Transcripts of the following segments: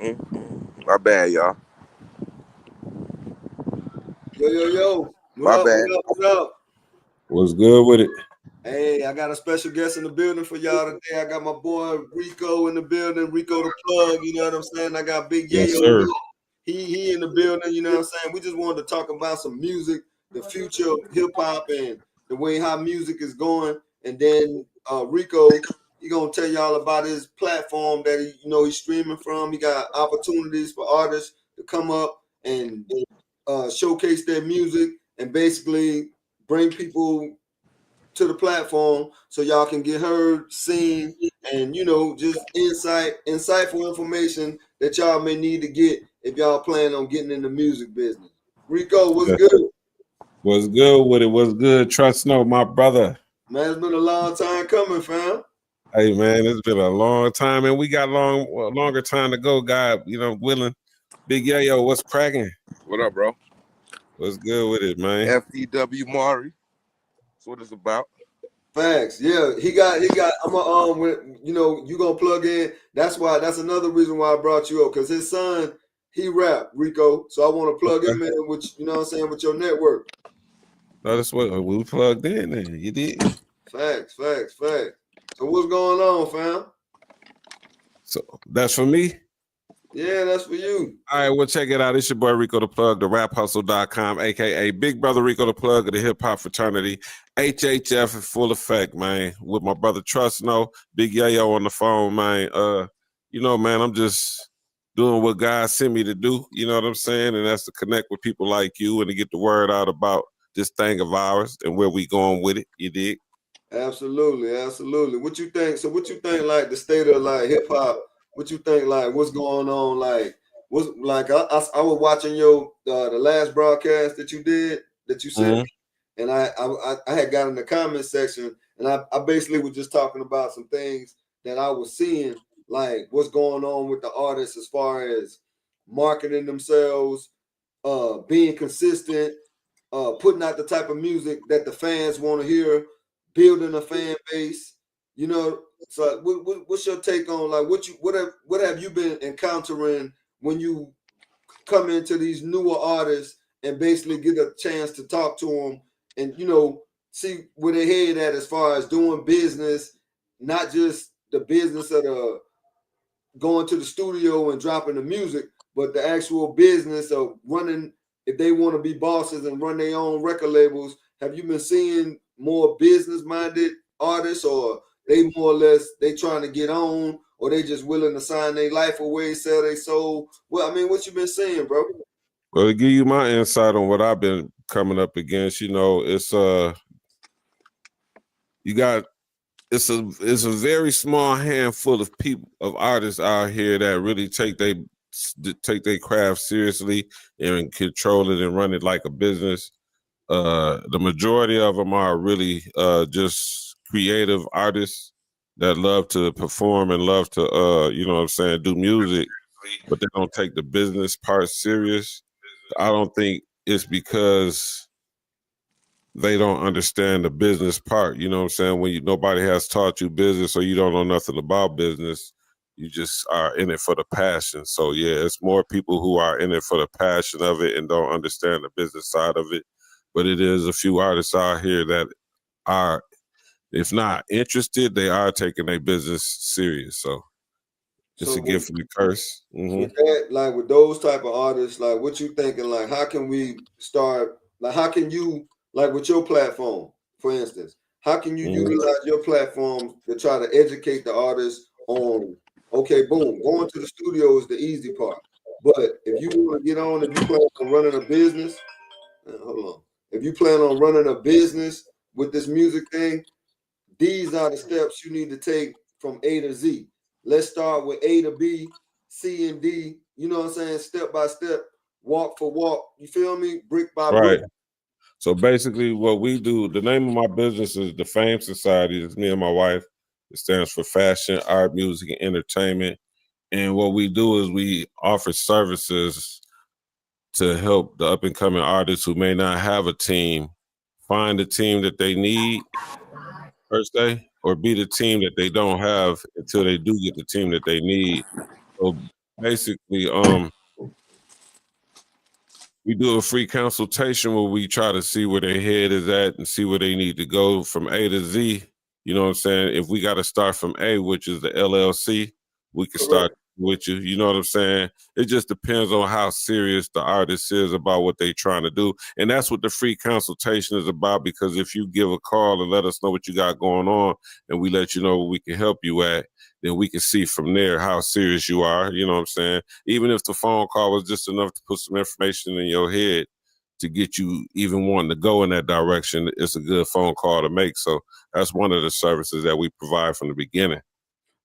My bad, y'all. Yo. What My up? bad. What up? What's good with it? Hey, I got a special guest in the building for y'all today. I got my boy Rico in the building. Rico the plug, you know what I'm saying? I got Big Yes, Yayo. sir. He in the building, you know what I'm saying? We just wanted to talk about some music, the future of hip hop and the way how music is going. And then Rico, he gonna tell y'all about his platform that he's streaming from. He got opportunities for artists to come up and showcase their music and basically bring people to the platform so y'all can get heard, seen, and just insightful information that y'all may need to get if y'all plan on getting in the music business. Rico, what's Yeah. good? What's good with it? What's good? Trust no, my brother. Man, it's been a long time coming, fam. Hey man, it's been a long time, and we got longer time to go. God, willing. Big Yayo, what's cracking? What up, bro? What's good with it, man? FDW Mari. That's what it's about. Facts. Yeah, he got I'm you gonna plug in. That's another reason why I brought you up, because his son, he rap, Rico. So I want to plug him in with what I'm saying, with your network. No, that's what we plugged in there. You did. Facts. So what's going on, fam? So that's for me. Yeah, that's for you. All right, well, check it out. It's your boy Rico the Plug, the raphustle.com, aka Big Brother Rico the Plug of the hip hop fraternity. HHF in full effect, man. With my brother Trust No, Big Yayo on the phone, man. Man, I'm just doing what God sent me to do, you know what I'm saying? And that's to connect with people like you and to get the word out about this thing of ours and where we going with it. You dig? Absolutely. What you think? So what you think, like, the state of like hip hop? What you think, like, what's going on? Like, what's like I was watching your the last broadcast that you said, and I had got in the comment section, and I basically was just talking about some things that I was seeing, like what's going on with the artists as far as marketing themselves, being consistent, putting out the type of music that the fans want to hear, building a fan base. So what's your take on, like, what have you been encountering when you come into these newer artists and basically get a chance to talk to them and see where they head at as far as doing business, not just the business of the going to the studio and dropping the music, but the actual business of running, if they want to be bosses and run their own record labels. Have you been seeing more business-minded artists, or they more or less they trying to get on, or they just willing to sign their life away, sell their soul? Well, I mean, what you been seeing, bro? Well, to give you my insight on what I've been coming up against, it's it's a very small handful of people, of artists out here that really take their craft seriously and control it and run it like a business. The majority of them are really just creative artists that love to perform and love to do music, but they don't take the business part serious. I don't think it's because they don't understand the business part. You know what I'm saying? When nobody has taught you business or you don't know nothing about business, you just are in it for the passion. So yeah, it's more people who are in it for the passion of it and don't understand the business side of it. But it is a few artists out here that are, if not interested, they are taking their business serious. So it's a gift and a curse. With that, like with those type of artists, like what you thinking, like how can we start, like how can you, like with your platform, for instance, how can you utilize your platform to try to educate the artists on, okay, boom, going to the studio is the easy part. But if you want to get on, if you plan on running a business, hold on. If you plan on running a business with this music thing, these are the steps you need to take from A to Z. Let's start with A to B, C and D. You know what I'm saying? Step by step, walk for walk. You feel me? Brick by brick. Right. So basically what we do, the name of my business is the Fame Society. It's me and my wife. It stands for Fashion, Art, Music, and Entertainment. And what we do is we offer services to help the up-and-coming artists who may not have a team find the team that they need per se, or be the team that they don't have until they do get the team that they need. So basically, we do a free consultation where we try to see where their head is at and see where they need to go from A to Z. You know what I'm saying? If we got to start from A, which is the LLC, we can start with you. You know what I'm saying? It just depends on how serious the artist is about what they're trying to do. And that's what the free consultation is about, because if you give a call and let us know what you got going on and we let you know what we can help you at, then we can see from there how serious you are. You know what I'm saying? Even if the phone call was just enough to put some information in your head to get you even wanting to go in that direction, it's a good phone call to make. So that's one of the services that we provide from the beginning.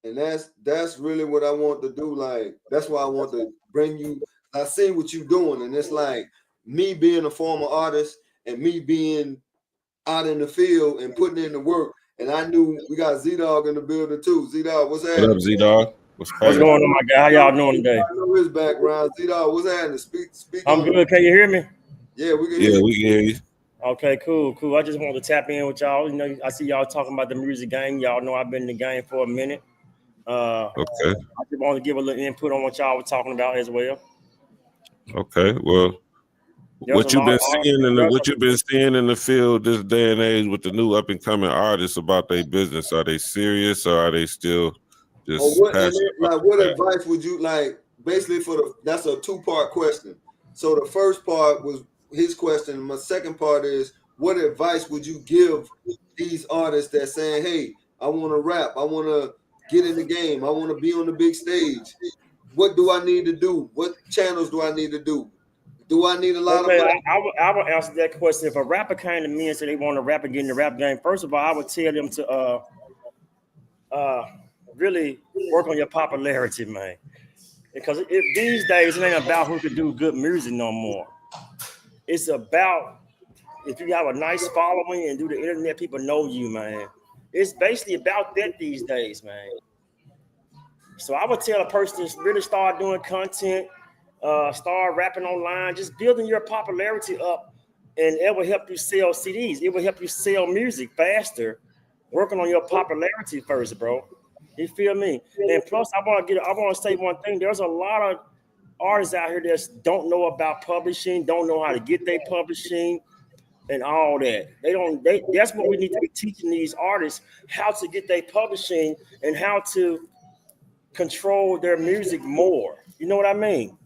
And that's really what I want to do. Like, that's why I want to bring you. I see what you're doing, and it's like me being a former artist and me being out in the field and putting in the work. And I knew we got Z-Dog in the building too. Z-Dog, what's happening? What up, Z-Dog? What's going on, my guy? How y'all doing today? I know his background. Z-Dog, what's happening? Speak I'm good. Can you hear me? Yeah, we can hear you. We can hear you. Okay, cool. I just wanted to tap in with y'all. You know, I see y'all talking about the music game. Y'all know I've been in the game for a minute. Okay. I just want to give a little input on what y'all were talking about as well. Okay, well, what you've been seeing in the field this day and age with the new up and coming artists about their business, are they serious or are they still just what advice would you like? Basically, that's a two-part question. So the first part was his question. My second part is, what advice would you give these artists that saying, "Hey, I want to rap, I want to get in the game, I want to be on the big stage. What do I need to do? What channels do I need to do? Do I need a lot of money?" I would answer that question. If a rapper came to me and said they want to rap and get in the rap game, first of all, I would tell them to really work on your popularity, man. Because these days it ain't about who can do good music no more. It's about if you have a nice following and do the internet, people know you, man. It's basically about that these days, man. So I would tell a person to really start doing content, start rapping online, just building your popularity up, and it will help you sell CDs. It will help you sell music faster. Working on your popularity first, bro. You feel me? And plus, I want to say one thing. There's a lot of artists out here that don't know about publishing, don't know how to get their publishing and all that. That's what we need to be teaching these artists, how to get their publishing and how to control their music more. You know what I mean?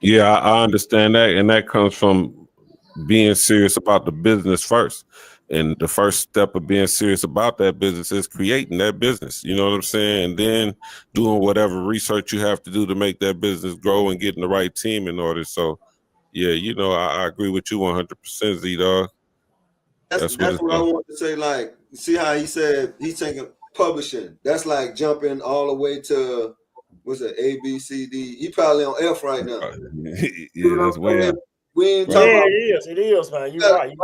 Yeah, I understand that. And that comes from being serious about the business first. And the first step of being serious about that business is creating that business. You know what I'm saying? And then doing whatever research you have to do to make that business grow and getting the right team in order. So, yeah, you know, I agree with you 100%, Z-Dog. That's what I want to say. Like, see how he said he's taking publishing. That's like jumping all the way to, what's it, A, B, C, D. He probably on F right now. Yeah, that's way up. We ain't talking about it is, man. You're right.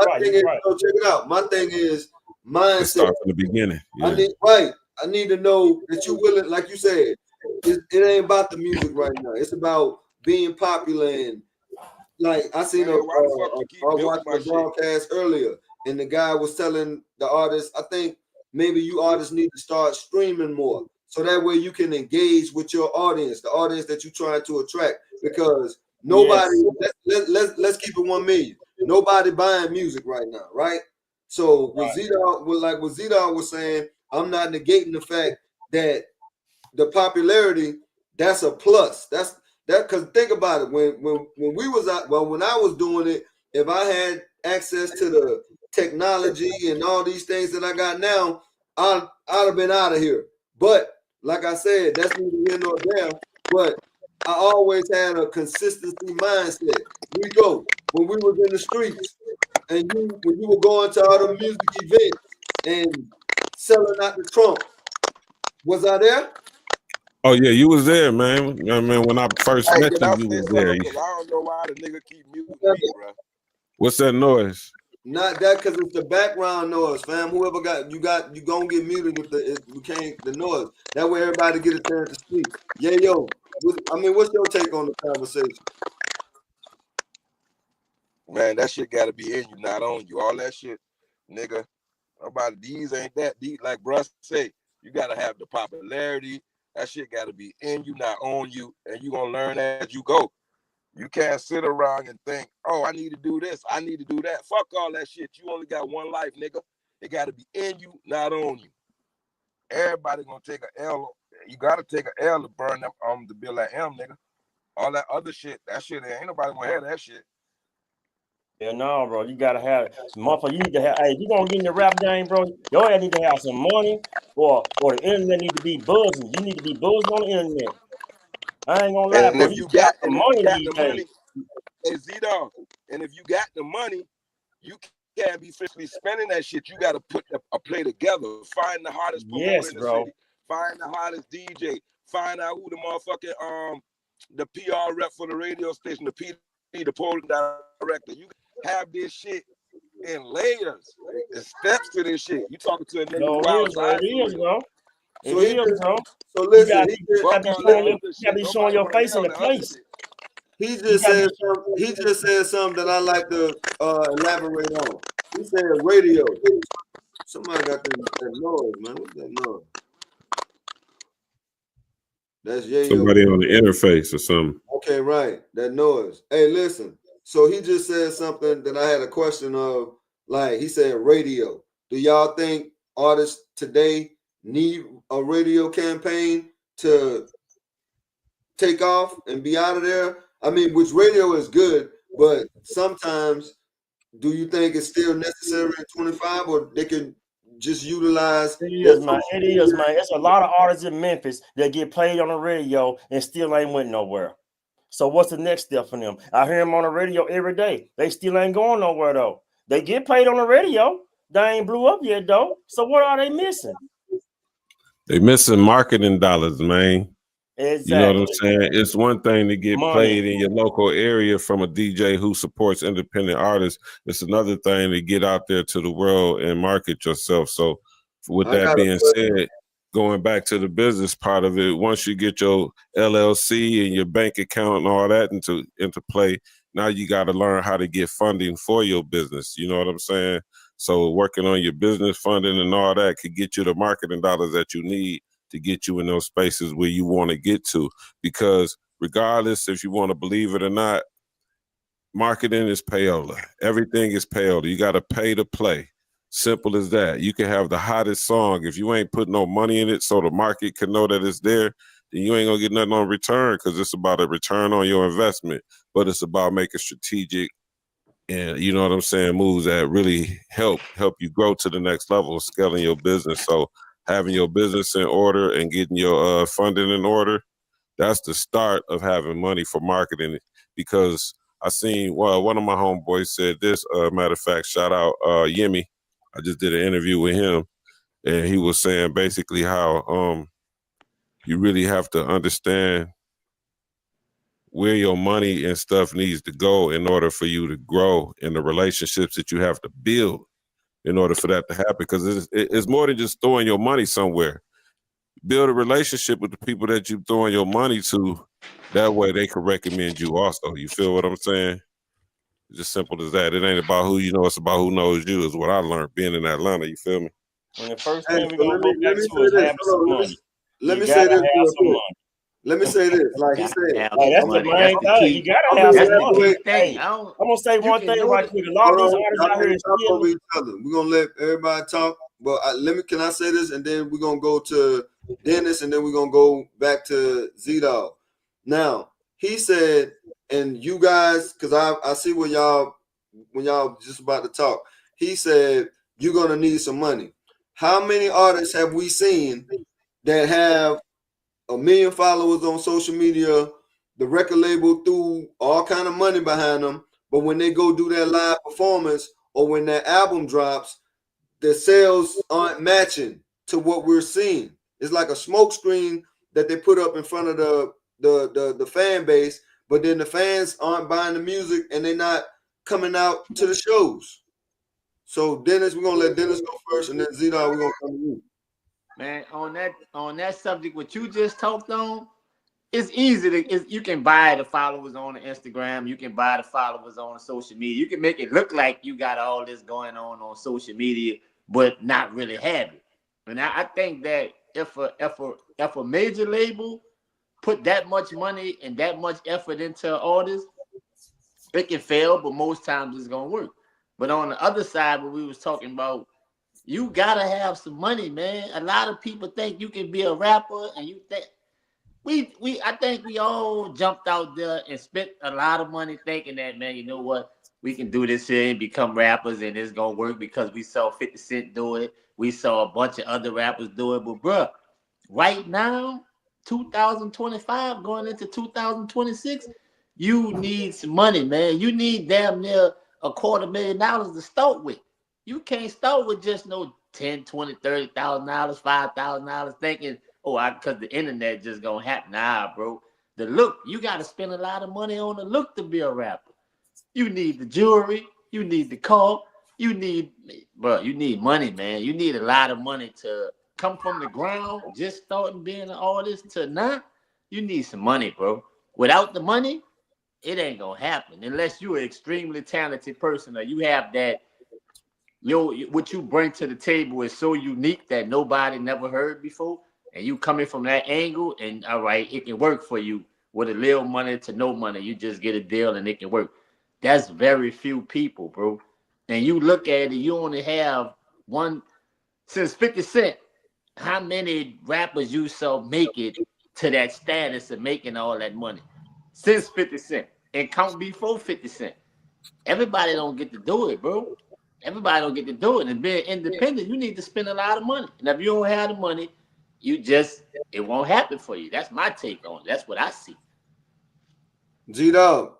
So check it out. My thing is mindset. Start from the beginning. Yeah. I need to know that you're willing, like you said, it ain't about the music right now. It's about being popular. And like I seen I was watching a broadcast earlier, and the guy was telling the artist, I think maybe you artists need to start streaming more. So that way you can engage with your audience, the audience that you're trying to attract. Because nobody, let's keep it 1 million. Nobody buying music right now, right? So what Z-Dog was saying, I'm not negating the fact that the popularity, that's a plus. That because think about it. When we was out, when I was doing it, if I had access to the technology and all these things that I got now, I'd have been out of here. But like I said, that's neither here nor there. But I always had a consistency mindset. We go when we was in the streets, and when you were going to all the music events and selling out the trunk. Was I there? Oh yeah, you was there, man. I mean, when I first met you was there. I don't know why the nigga keep muting me, bro. What's that noise? Not that, because it's the background noise, fam. Whoever you gonna get muted if you can't the noise. That way everybody get a chance to speak. Yeah, yo. What's your take on the conversation? Man, that shit gotta be in you, not on you. All that shit, nigga. About these ain't that deep. Like bruh say, you gotta have the popularity. That shit got to be in you, not on you, and you gonna learn as you go. You can't sit around and think, oh, I need to do this, I need to do that. Fuck all that shit. You only got one life, nigga. It got to be in you, not on you. Everybody gonna take a L. You gotta take a L to burn them to build that M, nigga. All that other shit, ain't nobody gonna have that shit. Yeah, no, bro. You gotta have motherfucker. You need to have. Hey, if you gonna get in the rap game, bro, your ass need to have some money, or the internet need to be buzzing. You need to be buzzing on the internet. I ain't gonna lie, And bro. if You you got got the money these the days. money, hey Z-Dog, and if you got the money, you can't be physically spending that shit. You gotta put a play together. Find the hottest promoter Yes, in the bro. city. Find the hottest DJ. Find out who the motherfucking the PR rep for the radio station, the PD, the polling director. You have this shit in layers. There's steps to this shit. You talking to a nigga No, who it is, bro. outside It for is, real. bro. So It is, bro. so You listen, gotta Fuck be all that showing other shit. your Nobody your wanna face hear in all the the other place. shit. he just said something that I like to elaborate on. He said radio. Somebody got that noise, man. What's that noise? That's Yayo. Somebody on the interface or something. Okay, right. That noise. Hey, listen. So he just said something that I had a question of. Like he said, radio. Do y'all think artists today need a radio campaign to take off and be out of there? I mean, which radio is good, but sometimes do you think it's still necessary in 25, or they can just utilize It their is, man. social It is, media? man. It's a lot of artists in Memphis that get played on the radio and still ain't went nowhere. So what's the next step for them? I hear them on the radio every day. They still ain't going nowhere though. They get played on the radio. They ain't blew up yet though. So what are they missing? They missing marketing dollars, man. Exactly. You know what I'm saying? It's one thing to get Money. played in your local area from a DJ who supports independent artists. It's another thing to get out there to the world and market yourself. So with that being said, going back to the business part of it, once you get your LLC and your bank account and all that into play, now you got to learn how to get funding for your business. You know what I'm saying? So working on your business funding and all that could get you the marketing dollars that you need to get you in those spaces where you want to get to. Because regardless if you want to believe it or not, marketing is payola. Everything is payola. You got to pay to play. Simple as that. You can have the hottest song. If you ain't put no money in it so the market can know that it's there, then you ain't going to get nothing on return, because it's about a return on your investment. But it's about making strategic and, you know what I'm saying, moves that really help you grow to the next level, scaling your business. So having your business in order and getting your funding in order, that's the start of having money for marketing. Because I seen, well, one of my homeboys said this, matter of fact, shout out Yemi. I just did an interview with him, and he was saying basically how you really have to understand where your money and stuff needs to go in order for you to grow, in the relationships that you have to build in order for that to happen. Because it's more than just throwing your money somewhere. Build a relationship with the people that you're throwing your money to. That way they can recommend you also. You feel what I'm saying? It's just simple as that. It ain't about who you know, it's about who knows you, is what I learned being in Atlanta. You feel me? And the first thing we're going to go back to is having some money. Let me You say gotta this have real some quick. money. Let me say this. Like he said, Hey, that's the main thing. You gotta have some money. Hey, I'm gonna say one thing right quick. A lot of these artists out here is still over each other. We're gonna let everybody talk. But can I say this, and then we're gonna go to Dennis, and then we're gonna go back to Z-Dog. Now, he said, and you guys, because I see when y'all just about to talk, he said you're gonna need some money. How many artists have we seen that have 1 million followers on social media, the record label threw all kind of money behind them, but when they go do their live performance or when their album drops, the sales aren't matching to what we're seeing? It's like a smoke screen that they put up in front of the fan base, but then the fans aren't buying the music and they're not coming out to the shows. So Dennis, we're gonna let Dennis go first, and then Zidane, we're gonna come to you. Man, on that subject, what you just talked on, it's easy to you can buy the followers on the Instagram, you can buy the followers on social media, you can make it look like you got all this going on social media, but not really have it. And I think that if a major label put that much money and that much effort into an artist, it can fail, but most times it's gonna work. But on the other side, what we was talking about, you gotta have some money, man. A lot of people think you can be a rapper, and you think I think we all jumped out there and spent a lot of money thinking that, man, you know what, we can do this shit and become rappers, and it's gonna work because we saw 50 Cent do it, we saw a bunch of other rappers do it. But bruh, right now, 2025 going into 2026, you need some money, man. You need damn near $250,000 to start with. You can't start with just no 10, 20, $30,000, $5,000 thinking, oh, because the internet just gonna happen. Nah, bro. The look, you gotta spend a lot of money on the look to be a rapper. You need the jewelry, you need the car, you need money, man. You need a lot of money to come from the ground, just starting being an artist to now. You need some money, bro. Without the money, it ain't gonna happen unless you're an extremely talented person or you have that. What you bring to the table is so unique that nobody never heard before, and you coming from that angle, and all right, it can work for you with a little money to no money. You just get a deal and it can work. That's very few people, bro. And you look at it, you only have one since 50 Cent. How many rappers you saw make it to that status of making all that money since 50 Cent? And count before 50 Cent. Everybody don't get to do it, bro. Everybody don't get to do it. And being independent, you need to spend a lot of money. And if you don't have the money, it won't happen for you. That's my take on it. That's what I see. G-Dog.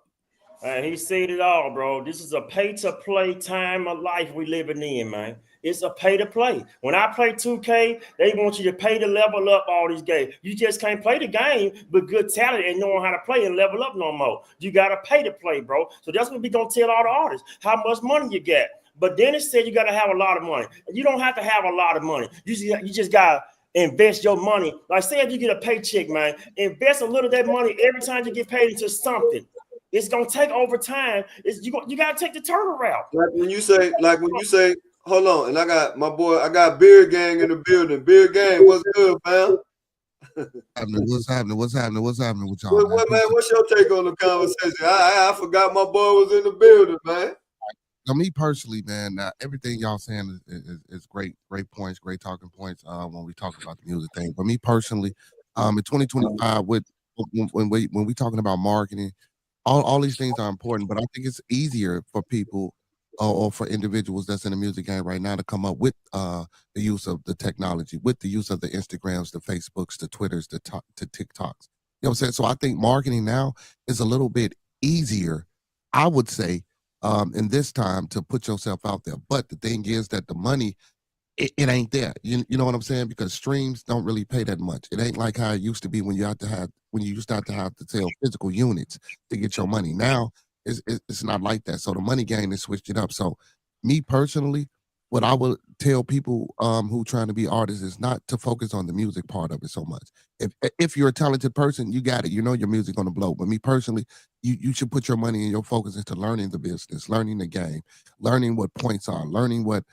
And he said it all, bro. This is a pay-to-play time of life we living in, man. It's a pay-to-play. When I play 2K, they want you to pay to level up all these games. You just can't play the game with good talent and knowing how to play and level up no more. You got to pay to play, bro. So that's what we going to tell all the artists, how much money you get. But then it said you got to have a lot of money. You don't have to have a lot of money. You just got to invest your money. Like say if you get a paycheck, man, invest a little of that money every time you get paid into something. It's gonna take over time. You gotta take the turnaround. Like when you say, hold on, and I got Beard Gang in the building. Beard Gang, what's good, man? What's happening with y'all? Man, what's your take on the conversation? I forgot my boy was in the building, man. Now, me personally, man, everything y'all saying is great points, great talking points when we talk about the music thing. But me personally, in 2025, when we talking about marketing, all these things are important, but I think it's easier for people or for individuals that's in the music game right now to come up with the use of the technology, with the use of the Instagrams, the Facebooks, the Twitters, the TikToks. You know what I'm saying? So I think marketing now is a little bit easier, I would say, in this time to put yourself out there. But the thing is that the money, it ain't there. You know what I'm saying? Because streams don't really pay that much. It ain't like how it used to be when you used to have to sell physical units to get your money. Now it's not like that. So the money game has switched it up. So me personally, what I would tell people who trying to be artists is not to focus on the music part of it so much. If you're a talented person, you got it. You know your music gonna blow. But me personally, you should put your money and your focus into learning the business, learning the game, learning what points are, learning what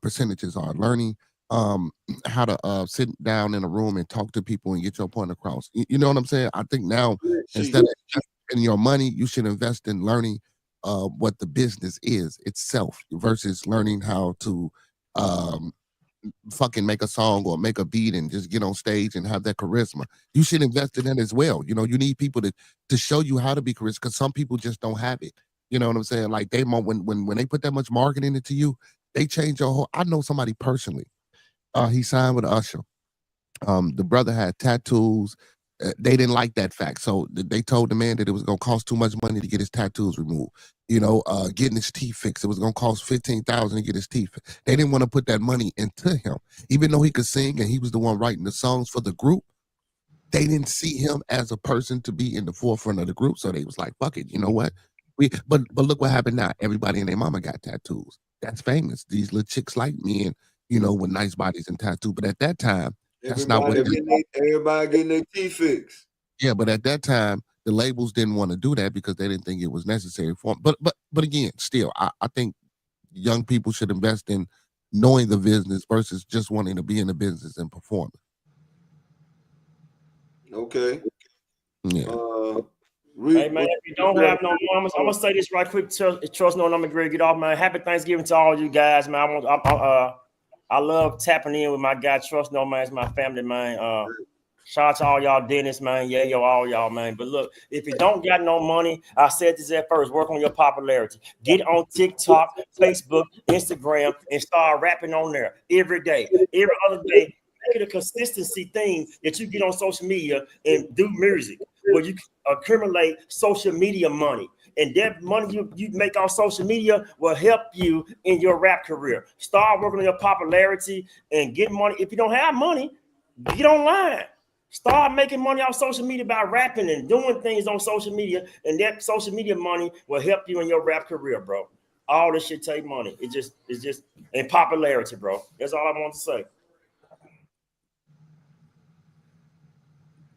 percentages are, learning how to sit down in a room and talk to people and get your point across. You know what I'm saying? I think now instead of investing your money, you should invest in learning what the business is itself versus learning how to fucking make a song or make a beat and just get on stage and have that charisma. You should invest in that as well. You know, you need people to show you how to be charismatic because some people just don't have it. You know what I'm saying? Like when they put that much marketing into you, they change your whole. I know somebody personally. He signed with Usher. The brother had tattoos. They didn't like that fact, so they told the man that it was gonna cost too much money to get his tattoos removed. You know, getting his teeth fixed. It was gonna cost $15,000 to get his teeth fixed. They didn't want to put that money into him, even though he could sing and he was the one writing the songs for the group. They didn't see him as a person to be in the forefront of the group, so they was like, "Fuck it." You know what? But look what happened now. Everybody and their mama got tattoos. That's famous. These little chicks like me and with nice bodies and tattoo. But at that time, that's not what everybody getting their teeth fixed. Yeah, but at that time, the labels didn't want to do that because they didn't think it was necessary for them. But again, still, I think young people should invest in knowing the business versus just wanting to be in the business and performing. Okay. Yeah. Hey man, if you don't have no mamas, I'm gonna say this right quick. Trust no, I'm gonna get off, man. Happy Thanksgiving to all you guys, man. I love tapping in with my guy. Trust no, man. It's my family, man. Shout out to all y'all dentists, man. Yeah, yo, all y'all, man. But look, if you don't got no money, I said this at first, work on your popularity. Get on TikTok, Facebook, Instagram, and start rapping on there every day, every other day. Make it a consistency thing that you get on social media and do music where you accumulate social media money. And that money you make on social media will help you in your rap career. Start working on your popularity and get money. If you don't have money, get online. Start making money off social media by rapping and doing things on social media, and that social media money will help you in your rap career, bro. All this shit take money. It's just and popularity, bro. That's all I want to say.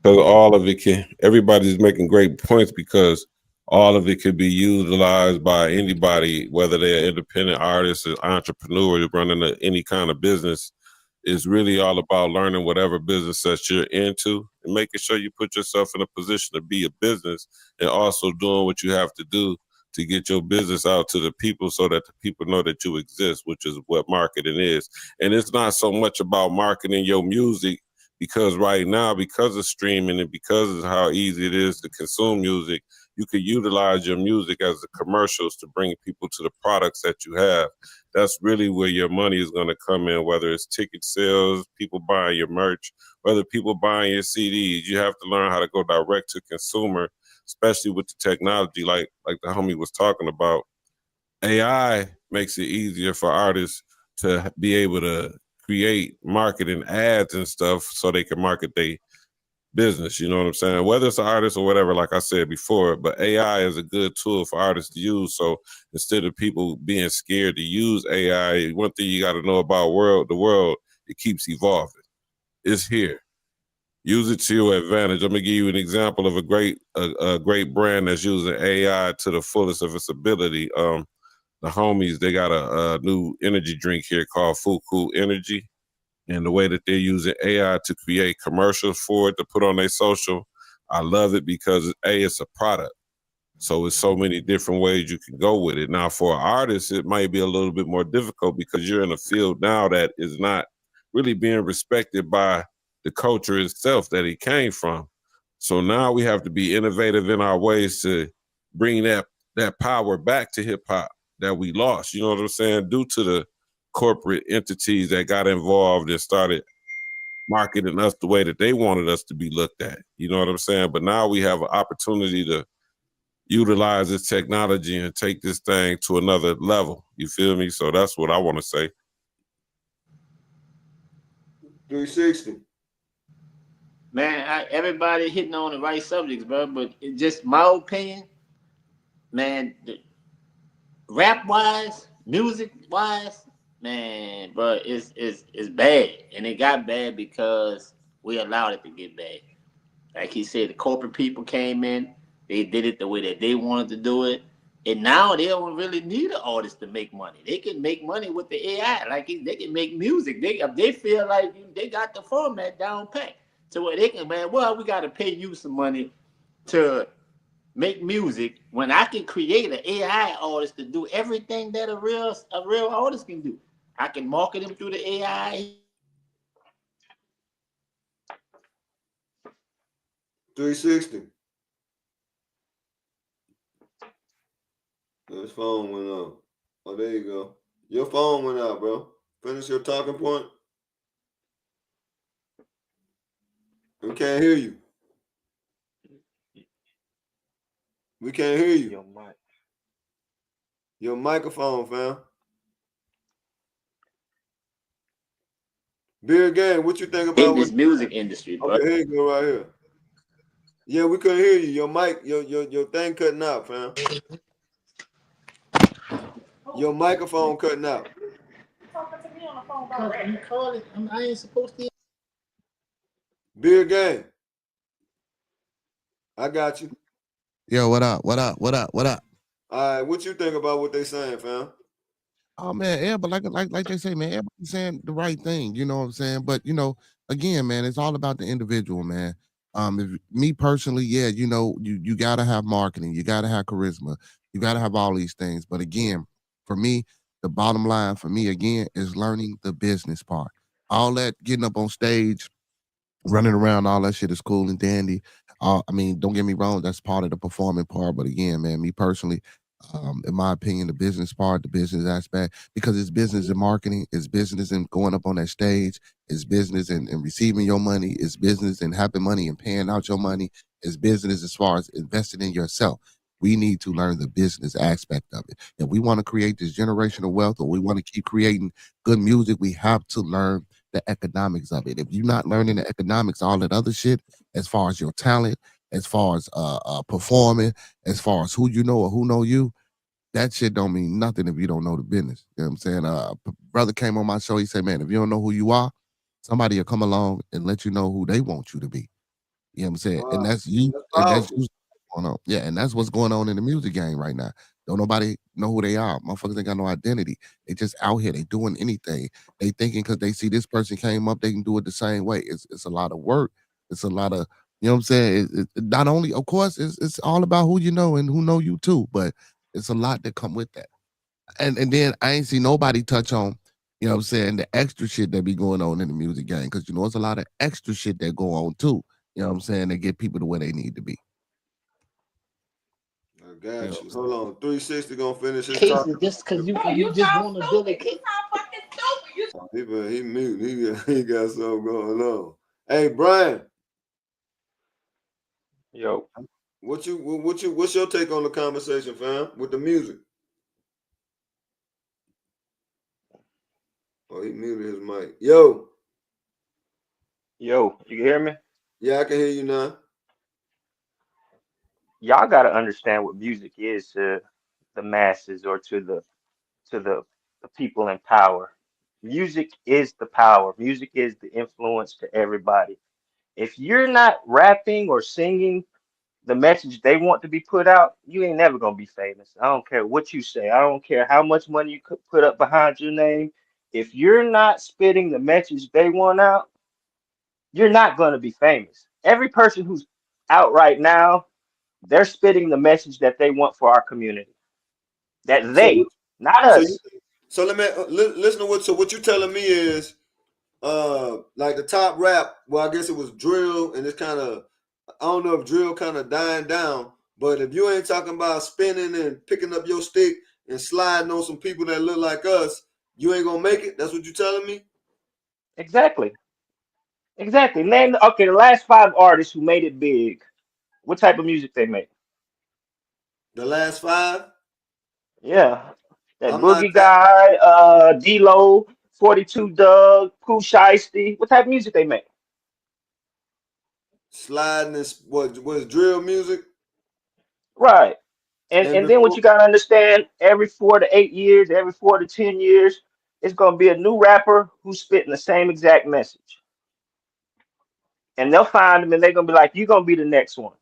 Because all of it can, everybody's making great points because all of it could be utilized by anybody, whether they're independent artists or entrepreneurs running any kind of business. It's really all about learning whatever business that you're into and making sure you put yourself in a position to be a business and also doing what you have to do to get your business out to the people so that the people know that you exist, which is what marketing is. And it's not so much about marketing your music because right now, because of streaming and because of how easy it is to consume music, you could utilize your music as the commercials to bring people to the products that you have. That's really where your money is going to come in, whether it's ticket sales, people buying your merch, whether people buying your CDs. You have to learn how to go direct to consumer, especially with the technology like the homie was talking about. AI makes it easier for artists to be able to create marketing ads and stuff so they can market their business. You know what I'm saying? Whether it's an artist or whatever, like I said before, but AI is a good tool for artists to use. So instead of people being scared to use AI, one thing you got to know about the world, it keeps evolving. It's here. Use it to your advantage. I'm gonna give you an example of a great brand that's using AI to the fullest of its ability. The homies, they got a new energy drink here called Fuku Energy. And the way that they're using AI to create commercials for it to put on their social, I love it because it's a product. So it's so many different ways you can go with it. Now, for an artist, it might be a little bit more difficult because you're in a field now that is not really being respected by the culture itself that it came from. So now we have to be innovative in our ways to bring that power back to hip hop that we lost. You know what I'm saying? Due to the corporate entities that got involved and started marketing us the way that they wanted us to be looked at. You know what I'm saying? But now we have an opportunity to utilize this technology and take this thing to another level. You feel me? So that's what I want to say. 360. Man, everybody hitting on the right subjects, bro. But it's just my opinion, man. Rap wise, music wise, man, bro, it's bad, and it got bad because we allowed it to get bad. Like he said, the corporate people came in, they did it the way that they wanted to do it, and now they don't really need an artist to make money. They can make money with the AI. Like they can make music. They feel like they got the format down pat to where they can, man. Well, we got to pay you some money to make music when I can create an AI artist to do everything that a real artist can do. I can market him through the AI. 360. His phone went out. Oh, there you go. Your phone went out, bro. Finish your talking point. We can't hear you. We can't hear you. Your mic. Your microphone, fam. Beer Gang, what you think about In this music industry, bro. Okay, here you go right here. Yeah, we couldn't hear you. Your mic, your thing cutting out, fam. Your microphone cutting out. Talking to me on the phone about you calling. I ain't supposed to. Beer Gang. I got you. Yo, what up? What up? What up? What up? All right, what you think about what they saying, fam? Oh man, yeah, but like they say, man, everybody's saying the right thing, you know what I'm saying? But again, man, it's all about the individual, man. If me personally, yeah, you know, you gotta have marketing, you gotta have charisma, you gotta have all these things. But again, for me, the bottom line for me again is learning the business part. All that getting up on stage, running around, all that shit is cool and dandy. I mean, don't get me wrong, that's part of the performing part. But again, man, me personally, in my opinion, the business part, the business aspect, because it's business and marketing, it's business and going up on that stage, it's business and receiving your money, it's business and having money and paying out your money, it's business as far as investing in yourself. We need to learn the business aspect of it. If we want to create this generational wealth or we want to keep creating good music, we have to learn the economics of it. If you're not learning the economics, all that other shit, as far as your talent, as far as performing, as far as who you know or who know you, that shit don't mean nothing if you don't know the business. You know what I'm saying? Brother came on my show. He said, "Man, if you don't know who you are, somebody will come along and let you know who they want you to be." You know what I'm saying? And Wow, that's you, that's and that's powerful. what's going on. Yeah, and that's what's going on in the music game right now. Don't nobody know who they are. Motherfuckers ain't got no identity. They just out here. They doing anything. They thinking because they see this person came up, they can do it the same way. It's a lot of work. It's a lot of, you know what I'm saying? Not only, of course, it's all about who you know and who know you too, but it's a lot that come with that. And then I ain't see nobody touch on, you know what I'm saying, the extra shit that be going on in the music game. Cause you know it's a lot of extra shit that go on too. You know what I'm saying? That get people to where they need to be. I You know got what I'm you. saying? Hold on. 360 gonna finish his talk. Cases just because you just want to build a case. He mute. He got something going on. Hey Brian, Yo, what's your take on the conversation, fam? With the music? Oh, he muted his mic. Yo, yo, you can hear me? yeah, I can hear you now. Y'all got to understand what music is to the masses or to the people in power. Music is the power. Music is the influence to everybody. If you're not rapping or singing the message they want to be put out, you ain't never gonna be famous. I don't care what you say. I don't care how much money you could put up behind your name. If you're not spitting the message they want out, you're not gonna be famous. Every person who's out right now, they're spitting the message that they want for our community. That So they, not so you us. so let me listen to what you telling me is like the top rap. Well, I guess it was drill, and it's kind of, I don't know if drill kind of dying down. But if you ain't talking about spinning and picking up your stick and sliding on some people that look like us, you ain't gonna make it. That's what you telling me. Exactly. Exactly. Name okay, the last five artists who made it big. What type of music they make? The last five. Yeah. That I'm not Boogie Guy, D-Lo, 42 Doug, Pooh Shiesty. What type of music they make? sliding and what was drill music Right. And and and then what before. you gotta understand, every 4 to 8 years, every 4 to 10 years, it's gonna be a new rapper who's spitting the same exact message. And they'll find them and they're gonna be like, you're gonna be the next one.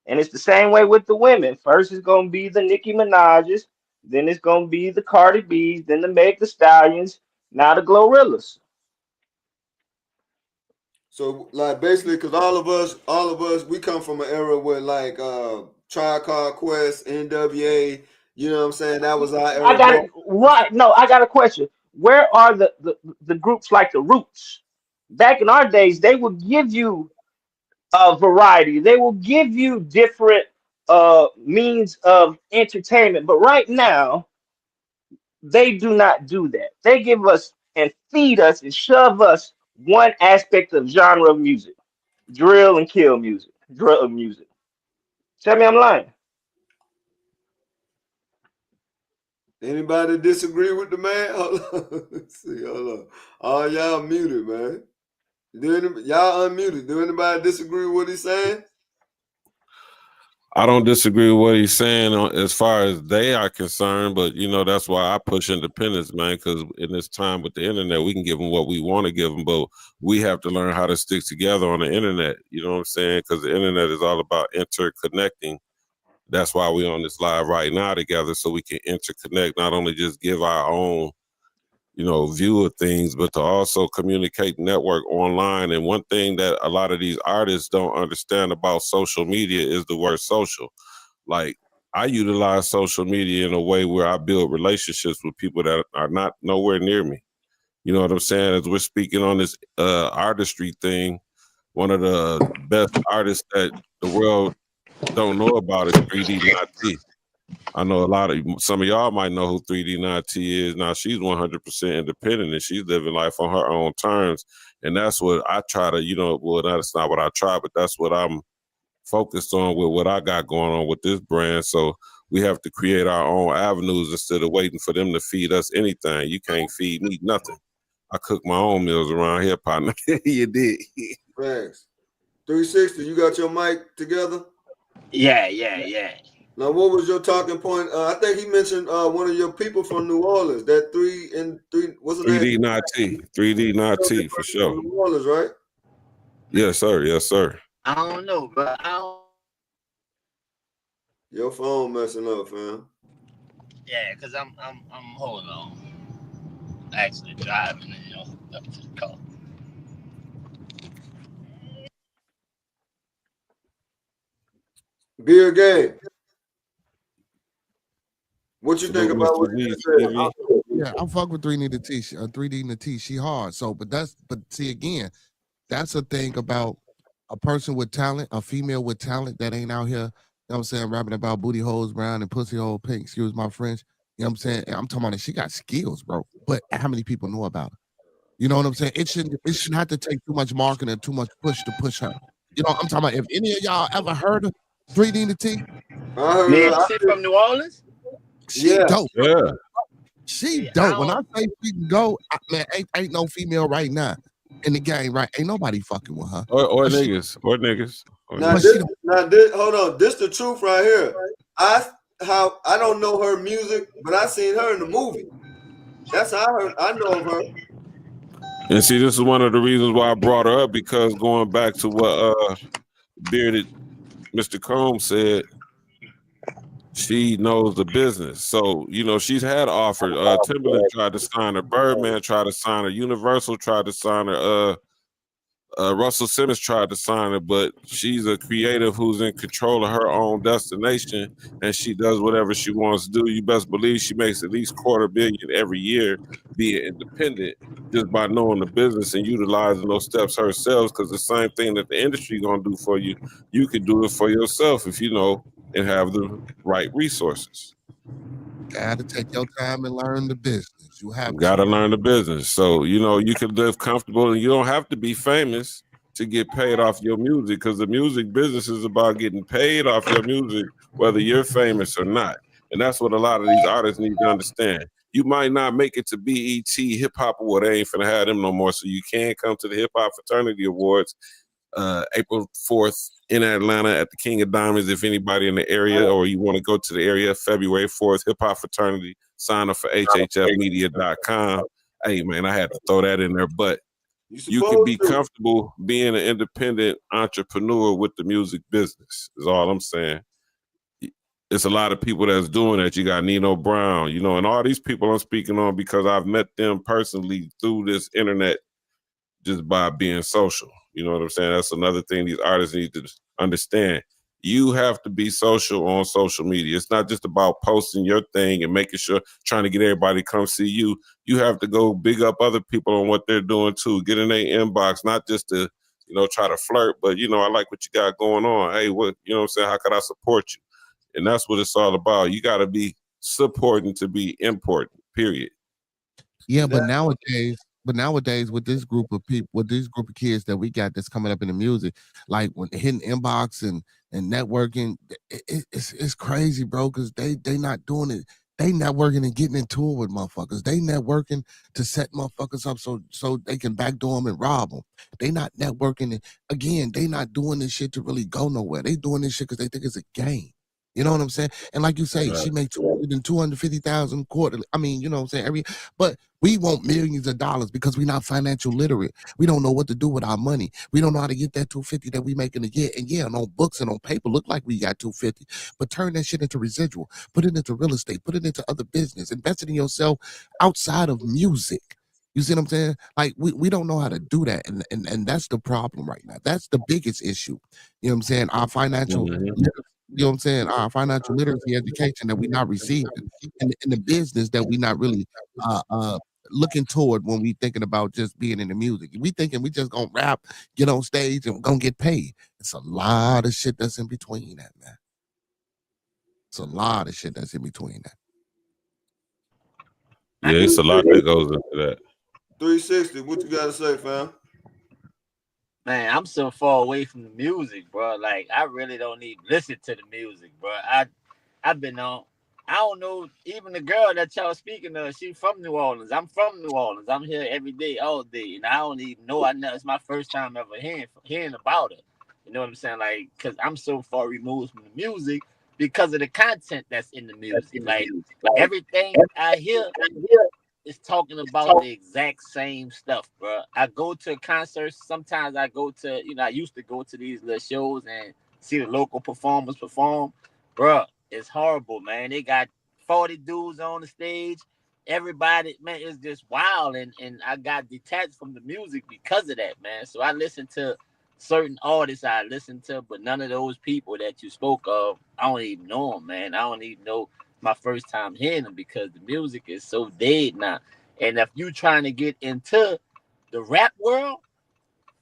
And it's the same way with the women. First it's gonna be the Nicki Minaj's, then it's gonna be the Cardi B's, then the Meg the Stallions, now the Glorillas. So like basically, because all of us, we come from an era where like Tribe Called Quest, NWA. You know what I'm saying? That was our I era got growing. it right. No, I got a question. Where are the groups like the Roots? Back in our days, they would give you a variety. They will give you different means of entertainment. But right now, they do not do that. They give us and feed us and shove us one aspect of genre of music. Drill and kill music. Drill music. Tell me I'm lying. Anybody disagree with the man? Hold on. Let's see, hold on. All y'all muted, man. Y'all unmuted. Do anybody disagree with what he's saying? I don't disagree with what he's saying as far as they are concerned, but you know that's why I push independence, man. Because in this time with the internet, we can give them what we want to give them, but we have to learn how to stick together on the internet. You know what I'm saying? Because the internet is all about interconnecting. That's why we're on this live right now together, so we can interconnect, not only just give our own view of things, but to also communicate, network online. And one thing that a lot of these artists don't understand about social media is the word social. Like, I utilize social media in a way where I build relationships with people that are not nowhere near me. You know what I'm saying? As we're speaking on this artistry thing, one of the best artists that the world don't know about is 3D Na'T. I know some of y'all might know who 3D Na'T is. Now, she's 100% independent and she's living life on her own terms. And that's what I try to, well, that's not what I try, but that's what I'm focused on with what I got going on with this brand. So we have to create our own avenues instead of waiting for them to feed us anything. You can't feed me nothing. I cook my own meals around here, partner. You did. Thanks. 360, you got your mic together? Yeah. Now, what was your talking point? I think he mentioned one of your people from New Orleans. That what's the 3D name? Na'T. 3D Na'T for sure. From New Orleans, right? Yes, sir. Yes, sir. I don't know, but Your phone messing up, fam. yeah, because I'm holding on. Actually driving up to the car. Beer game. What you think about what you said? Yeah, I'm fuck with 3D Na'T. She hard. So, but see again, that's a thing about a person with talent, a female with talent that ain't out here, you know what I'm saying, rapping about booty holes brown and pussy hole pink, excuse my French. You know what I'm saying? I'm talking about she got skills, bro. But how many people know about her? You know what I'm saying? It shouldn't have to take too much marketing and too much push to push her. You know, I'm talking about if any of y'all ever heard of 3D Na'T, I heard Man, she from New Orleans? she dope. Yeah. She dope. When I say she can go, man, ain't no female right now in the game, right? Ain't nobody fucking with her. Or niggas. Now, hold on. This the truth right here. I don't know her music, but I seen her in the movie. That's how I know of her. And see, this is one of the reasons why I brought her up, because going back to what bearded Mr. Combs said, she knows the business. So, she's had offers. Timberland tried to sign her, Birdman tried to sign her, Universal tried to sign her, Russell Simmons tried to sign her, but she's a creative who's in control of her own destination, and she does whatever she wants to do. You best believe she makes at least $250 million every year being independent, just by knowing the business and utilizing those steps herself, because the same thing that the industry going to do for you, you can do it for yourself if you know and have the right resources. Gotta take your time and learn the business. You have got to learn the business. So, you can live comfortable and you don't have to be famous to get paid off your music, because the music business is about getting paid off your music, whether you're famous or not. And that's what a lot of these artists need to understand. You might not make it to BET Hip Hop Award. They ain't finna have them no more. So you can come to the Hip Hop Fraternity Awards April 4th in Atlanta at the King of Diamonds. If anybody in the area, or you want to go to the area, February 4th, Hip Hop Fraternity, sign up for hhfmedia.com. Hey, man, I had to throw that in there. But you can be comfortable being an independent entrepreneur with the music business, is all I'm saying. It's a lot of people that's doing that. You got Nino Brown, and all these people I'm speaking on because I've met them personally through this internet, just by being social. You know what I'm saying? That's another thing these artists need to understand. You have to be social on social media. It's not just about posting your thing and making sure, trying to get everybody to come see you. You have to go big up other people on what they're doing too. Get in their inbox, not just to, try to flirt, but, I like what you got going on. Hey, what I'm saying? How can I support you? And that's what it's all about. You got to be supporting to be important, period. Yeah, but nowadays with this group of people, with this group of kids that we got that's coming up in the music, like when hitting inbox and networking, it's crazy, bro, because they not doing it. They networking and getting into it with motherfuckers. They networking to set motherfuckers up so they can backdoor them and rob them. They not networking. And again, they not doing this shit to really go nowhere. They doing this shit because they think it's a game. You know what I'm saying? And like you say, Right. she made 250,000 quarterly. I mean, you know what I'm saying? But we want millions of dollars because we're not financial literate. We don't know what to do with our money. We don't know how to get that 250 that we make in a year. And yeah, on books and on paper, look like we got 250, but turn that shit into residual, put it into real estate, put it into other business, invest it in yourself outside of music. You see what I'm saying? Like we don't know how to do that. And that's the problem right now. That's the biggest issue. You know what I'm saying? Our financial you know what I'm saying? Our financial literacy education that we not receiving in the business that we not really looking toward when we thinking about just being in the music. We thinking we just gonna rap, get on stage, and gonna get paid. It's a lot of shit that's in between that, man. It's a lot of shit that's in between that. Yeah, it's a lot that goes into that. 360, what you gotta say, fam? Man, I'm so far away from the music, bro. Like, I really don't even listen to the music, bro. I've been on. I don't know. Even the girl that y'all speaking of, she from New Orleans. I'm from New Orleans. I'm here every day, all day, and I don't even know. I know it's my first time ever hearing about her. You know what I'm saying? Like, cause I'm so far removed from the music because of the content that's in the music. Like everything I hear is talking about the exact same stuff, bro. I go to concerts. Sometimes I go to, I used to go to these little shows and see the local performers perform, bro. It's horrible, man. They got 40 dudes on the stage. Everybody, man, it's just wild. And I got detached from the music because of that, man. So I listen to certain artists I listen to, but none of those people that you spoke of, I don't even know them, man. I don't even know my first time hearing them because the music is so dead now. And if you trying to get into the rap world,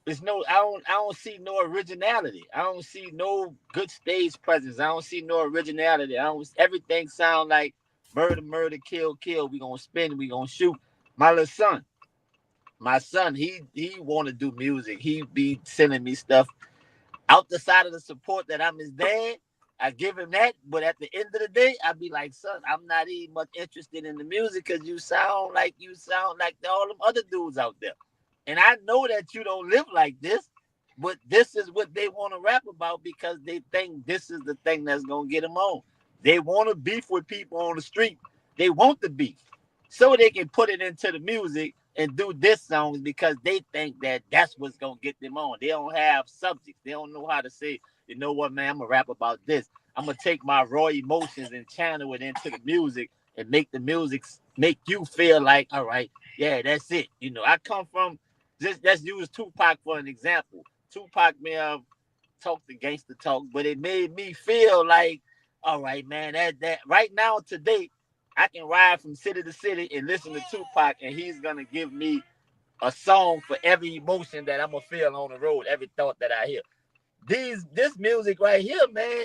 there's no, I don't see no originality. I don't see no good stage presence. I don't see no originality. Everything sound like murder, murder, kill, kill. We gonna spin, we gonna shoot. My son, he want to do music. He be sending me stuff out the side of the support that I'm his dad. I give him that, but at the end of the day, I be like, son, I'm not even much interested in the music because you sound like all them other dudes out there. And I know that you don't live like this, but this is what they want to rap about because they think this is the thing that's gonna get them on. They want to beef with people on the street. They want the beef so they can put it into the music and do diss songs because they think that that's what's gonna get them on. They don't have subjects. They don't know how to say, you know what, man, I'm gonna rap about this. I'm gonna take my raw emotions and channel it into the music and make the music make you feel like, all right, yeah, that's it. I come from just let's use Tupac for an example. Tupac may have talked the gangster talk, but it made me feel like, all right, man, that right now today, I can ride from city to city and listen to Tupac, and he's gonna give me a song for every emotion that I'm gonna feel on the road, every thought that I hear. This music right here, man,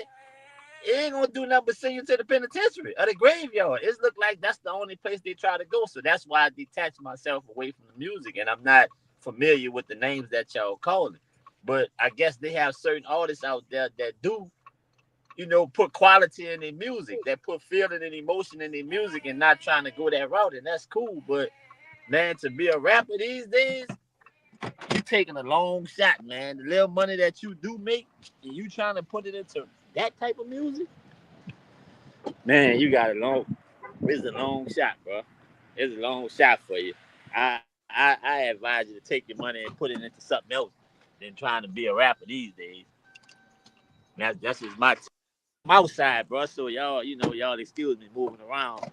it ain't gonna do nothing but send you to the penitentiary or the graveyard. It's look like that's the only place they try to go. So that's why I detach myself away from the music, and I'm not familiar with the names that y'all calling. But I guess they have certain artists out there that do, put quality in their music, that put feeling and emotion in their music and not trying to go that route. And that's cool. But man, to be a rapper these days, you taking a long shot, man. The little money that you do make and you trying to put it into that type of music, man, it's a long shot, bro. It's a long shot for you. I advise you to take your money and put it into something else than trying to be a rapper these days. That's just my outside, bro. So y'all excuse me moving around.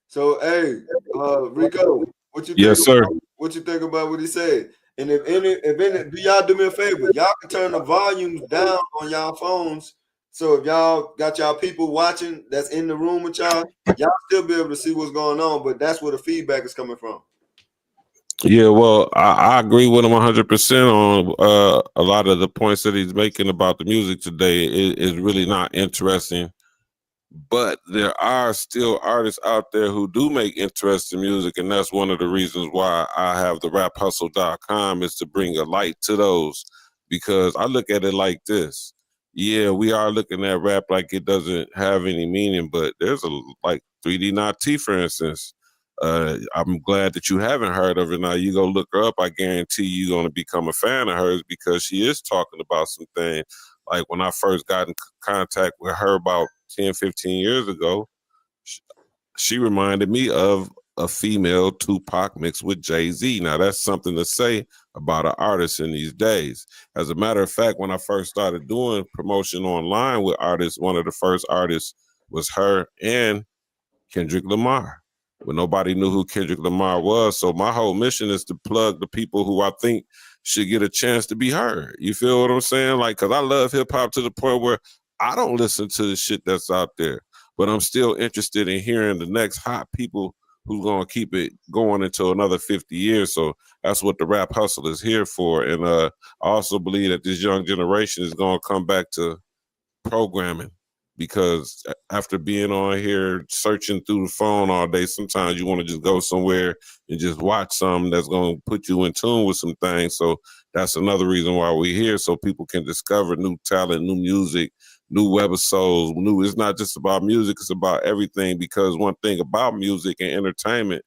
So, hey, Rico, what you think? Yes, sir. What you think about what he said? And if any, do y'all do me a favor? Y'all can turn the volumes down on y'all phones. So if y'all got y'all people watching that's in the room with y'all still be able to see what's going on. But that's where the feedback is coming from. Yeah, well, I agree with him 100% on a lot of the points that he's making about the music today. It is really not interesting. But there are still artists out there who do make interesting music, and that's one of the reasons why I have the raphustle.com is to bring a light to those, because I look at it like this. Yeah, we are looking at rap like it doesn't have any meaning, but there's like 3D Not T, for instance. I'm glad that you haven't heard of her. Now you go look her up. I guarantee you're going to become a fan of hers because she is talking about some things. Like when I first got in contact with her about 10, 15 years ago, she reminded me of a female Tupac mixed with Jay-Z. Now that's something to say about an artist in these days. As a matter of fact, when I first started doing promotion online with artists, one of the first artists was her and Kendrick Lamar. But nobody knew who Kendrick Lamar was. So my whole mission is to plug the people who I think should get a chance to be heard. You feel what I'm saying? Like, because I love hip hop to the point where I don't listen to the shit that's out there, but I'm still interested in hearing the next hot people who's going to keep it going until another 50 years. So that's what the rap hustle is here for. And I also believe that this young generation is going to come back to programming, because after being on here searching through the phone all day, sometimes you want to just go somewhere and just watch something that's going to put you in tune with some things. So that's another reason why we're here, so people can discover new talent, new music, new webisodes. It's not just about music, it's about everything, because one thing about music and entertainment,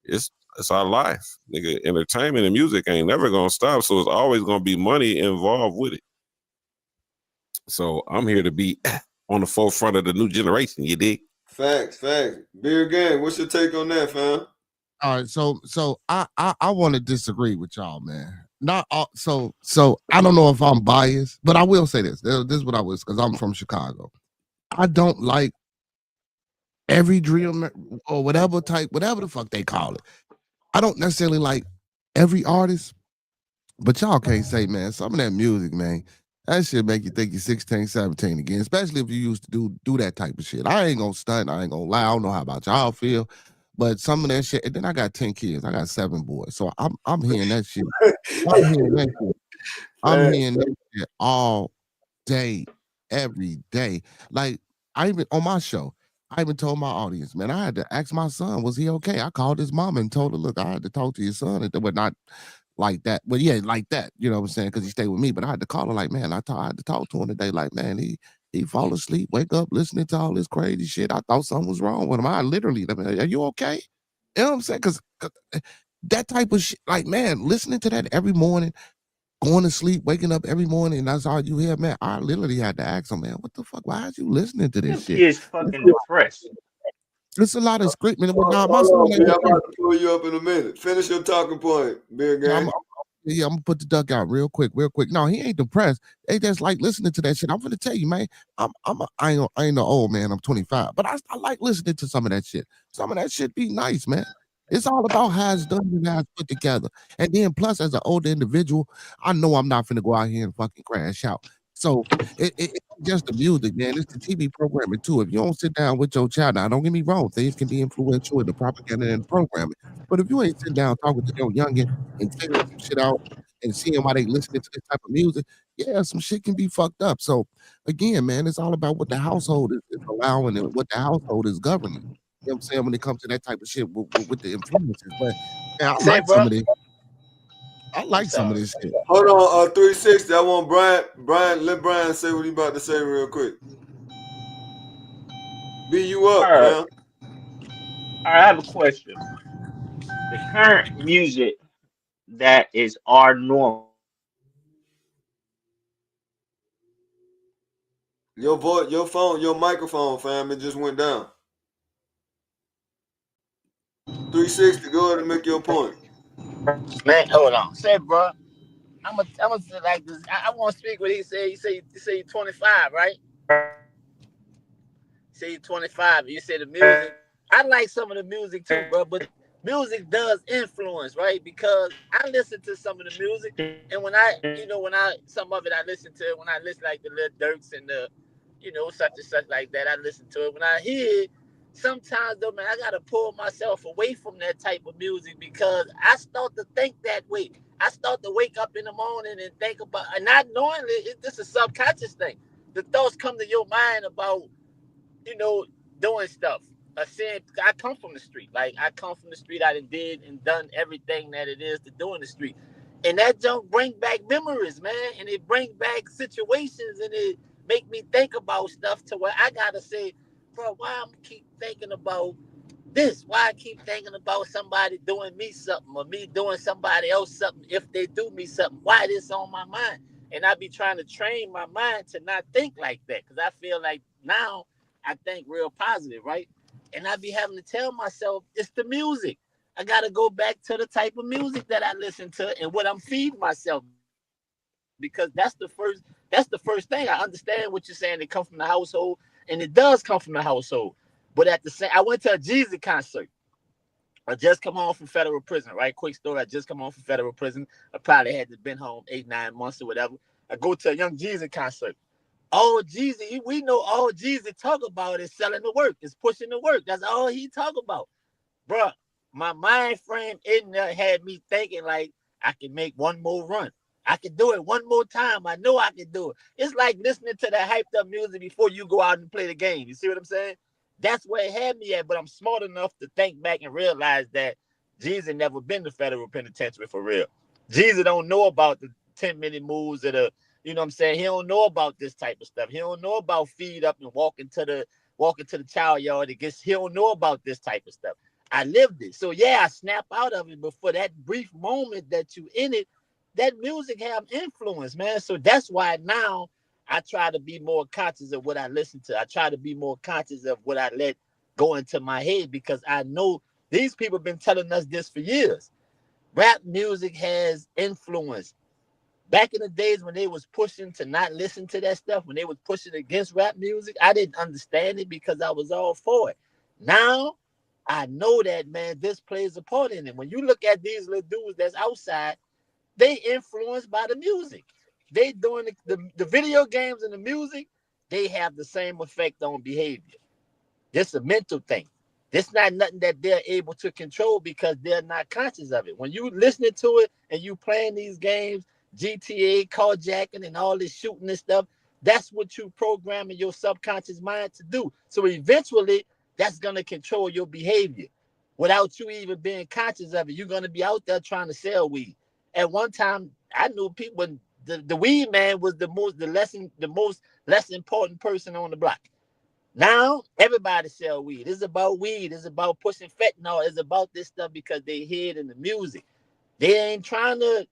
it's our life. Nigga, entertainment and music ain't never going to stop, so it's always going to be money involved with it. So I'm here to be on the forefront of the new generation. You dig? Facts. Beer Gang, what's your take on that, fam? All right, so I want to disagree with y'all, man. Not all, so I don't know if I'm biased, but I will say this. This is what I was, because I'm from Chicago. I don't like every drill or whatever the fuck they call it. I don't necessarily like every artist, but y'all can't say, man, some of that music, man, that shit make you think you're 16, 17 again, especially if you used to do that type of shit. I ain't gonna stunt. I ain't gonna lie. I don't know how about y'all feel, but some of that shit, and then I got 10 kids. I got 7 boys. So I'm hearing that shit. I'm hearing that shit. I'm hearing that shit all day, every day. Like, I even, on my show, I even told my audience, man, I had to ask my son, was he okay? I called his mom and told her, look, I had to talk to your son, but not like that. But yeah, like that, you know what I'm saying? Because he stayed with me. But I had to call her, like, man, I had to talk to him today. Like, man, he fall asleep, wake up, listening to all this crazy shit. I thought something was wrong with him. I literally, are you okay? You know what I'm saying? Because that type of shit, like, man, listening to that every morning, going to sleep, waking up every morning, and that's all you hear, man. I literally had to ask him, man, what the fuck? Why are you listening to this Them shit? kids fucking depressed. It's a lot of script, man. Hold Nah, my on, son B, I'm about to pull you up in a minute. Finish your talking point, Beer Gang. I'm gonna put the duck out real quick. No, he ain't depressed. They just like listening to that shit. I'm gonna tell you, man. I ain't no old man. I'm 25, but I like listening to some of that shit. Some of that shit be nice, man. It's all about how it's done and how it's put together. And then plus, as an older individual, I know I'm not finna go out here and fucking crash out. So it's just the music, man. It's the TV programming too. If you don't sit down with your child, now don't get me wrong, things can be influential in the propaganda and programming. But if you ain't sitting down talking to your youngin and figuring some shit out and seeing why they listening to this type of music, yeah, some shit can be fucked up. So again, man, it's all about what the household is allowing and what the household is governing. You know what I'm saying? When it comes to that type of shit with the influences. But man, I Say, like some bro. of this. I like some of this shit. Hold on, 360. I want Brian, let Brian say what he about to say real quick. Be you All up, right. fam. I have a question. The current music that is our norm. Your voice, your phone, your microphone, fam, it just went down. 360, go ahead and make your point. Man, hold on. Say, bro. I'm gonna say like this. I want to speak what he said. You say you're 25, right? Say you're 25. You say the music. I like some of the music too, bro. But music does influence, right? Because I listen to some of the music, and some of it I listen to when I listen like the Lil Durks and the, such and such like that. I listen to it when I hear it. Sometimes though, man, I gotta pull myself away from that type of music because I start to think that way. I start to wake up in the morning and think about, and not knowingly, it's a subconscious thing. The thoughts come to your mind about, you know, doing stuff. Saying I come from the street. Like I come from the street. I did and done everything that it is to do in the street. And that junk bring back memories, man. And it bring back situations and it make me think about stuff to where I gotta say, bro, why I'm keep thinking about this? Why I keep thinking about somebody doing me something or me doing somebody else something if they do me something? Why this on my mind? And I be trying to train my mind to not think like that, because I feel like now I think real positive, right? And I be having to tell myself it's the music. I gotta go back to the type of music that I listen to and what I'm feeding myself, because that's the first thing. I understand what you're saying. It comes from the household, and it does come from the household. But at the same, I went to a Jeezy concert. I just come home from federal prison, right? Quick story. I just come home from federal prison. I probably had to been home 8, 9 months or whatever. I go to a Young Jeezy concert. All Jeezy, we know all Jeezy talk about is selling the work, is pushing the work. That's all he talk about. Bruh, my mind frame in there had me thinking like I can make one more run. I can do it one more time. I know I can do it. It's like listening to that hyped up music before you go out and play the game. You see what I'm saying? That's where it had me at, but I'm smart enough to think back and realize that Jesus never been to federal penitentiary for real. Jesus don't know about the 10-minute moves of the, you know what I'm saying? He don't know about this type of stuff. He don't know about feed up and walking to the child yard. He don't know about this type of stuff. I lived it. So yeah, I snap out of it, but for that brief moment that you in it, that music have influence, man. So that's why now I try to be more conscious of what I listen to. I try to be more conscious of what I let go into my head, because I know these people have been telling us this for years. Rap music has influence. Back in the days when they was pushing to not listen to that stuff, when they was pushing against rap music, I didn't understand it because I was all for it. Now I know that, man, this plays a part in it. When you look at these little dudes that's outside, they influenced by the music. They doing the video games and the music, they have the same effect on behavior. This a mental thing. This not nothing that they're able to control because they're not conscious of it. When you listening to it and you playing these games, GTA, carjacking, and all this shooting and stuff, that's what you programming your subconscious mind to do. So eventually, that's gonna control your behavior without you even being conscious of it. You're gonna be out there trying to sell weed. At one time, I knew people when the weed man was the most less important person on the block. Now everybody sell weed. It's about weed. It's about pushing fentanyl. It's about this stuff because they hear it in the music. They ain't trying to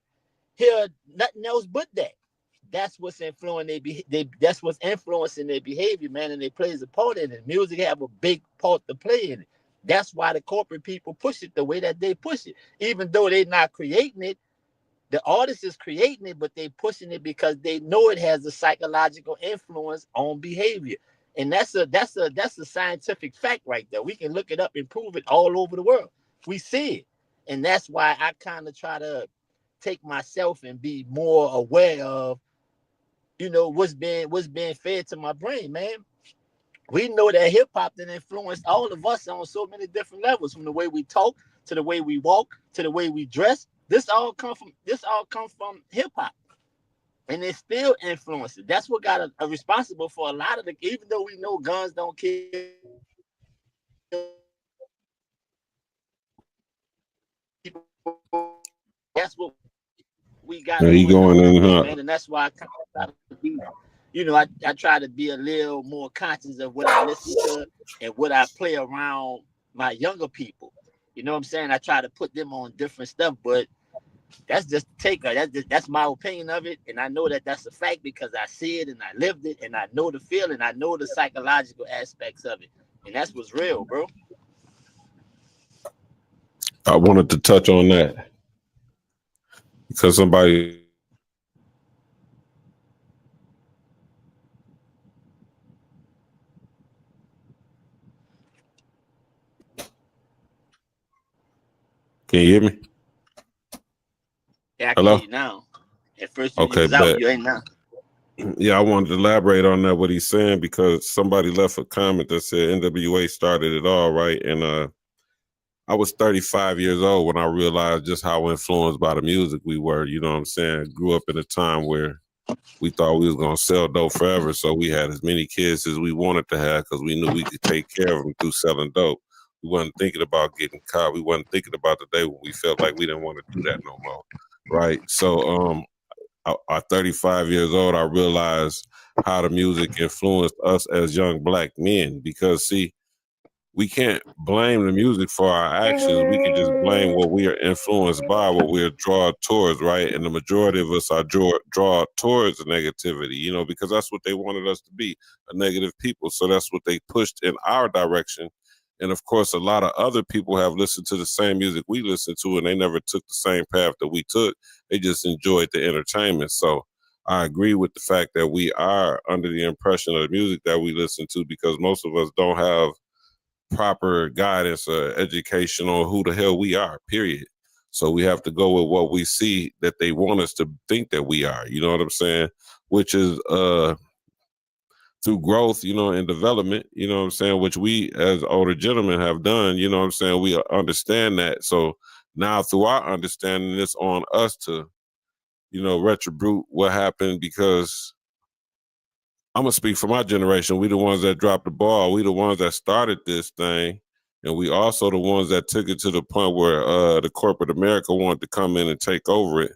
hear nothing else but that. That's what's influencing that's what's influencing their behavior, man, and it plays a part in it. Music have a big part to play in it. That's why the corporate people push it the way that they push it. Even though they're not creating it, the artist is creating it, but they pushing it because they know it has a psychological influence on behavior. And that's a scientific fact right there. We can look it up and prove it all over the world. We see it. And that's why I kind of try to take myself and be more aware of, what's being fed to my brain, man. We know that hip hop then influenced all of us on so many different levels, from the way we talk to the way we walk to the way we dress. This all come from hip hop, and it still influences. That's what got a responsible for a lot of the. Even though we know guns don't kill people, that's what we got Are you going going on in, today, huh? man. And that's why I kind of try to be, I try to be a little more conscious of what I listen to and what I play around my younger people. You know what I'm saying? I try to put them on different stuff, but that's just the take. That's my opinion of it, and I know that that's a fact because I see it and I lived it, and I know the feeling, I know the psychological aspects of it, and that's what's real, bro. I wanted to touch on that because somebody can you hear me? Yeah, I can hear Hello? you now. At first you Okay, was out, but you ain't now. yeah, I wanted to elaborate on that what he's saying because somebody left a comment that said NWA started it all, right? And I was 35 years old when I realized just how influenced by the music we were. You know what I'm saying? Grew up in a time where we thought we was gonna sell dope forever, so we had as many kids as we wanted to have because we knew we could take care of them through selling dope. We wasn't thinking about getting caught. We wasn't thinking about the day when we felt like we didn't want to do that no more, right? So, at 35 years old, I realized how the music influenced us as young black men because, see, we can't blame the music for our actions. We can just blame what we are influenced by, what we are drawn towards, right? And the majority of us are drawn towards negativity, you know, because that's what they wanted us to be, a negative people. So that's what they pushed in our direction. And of course, a lot of other people have listened to the same music we listened to, and they never took the same path that we took. They just enjoyed the entertainment. So I agree with the fact that we are under the impression of the music that we listen to, because most of us don't have proper guidance or education on who the hell we are, period. So we have to go with what we see that they want us to think that we are, you know what I'm saying? Which is through growth, you know, and development, you know what I'm saying, which we as older gentlemen have done, you know what I'm saying? We understand that. So now through our understanding, it's on us to, you know, retribute what happened, because I'm going to speak for my generation. We the ones that dropped the ball. We the ones that started this thing. And we also the ones that took it to the point where the corporate America wanted to come in and take over it.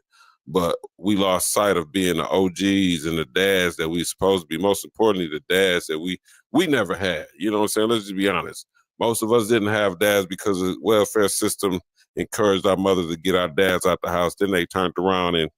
But we lost sight of being the OGs and the dads that we supposed to be. Most importantly, the dads that we never had. You know what I'm saying? Let's just be honest. Most of us didn't have dads because the welfare system encouraged our mothers to get our dads out the house. Then they turned around and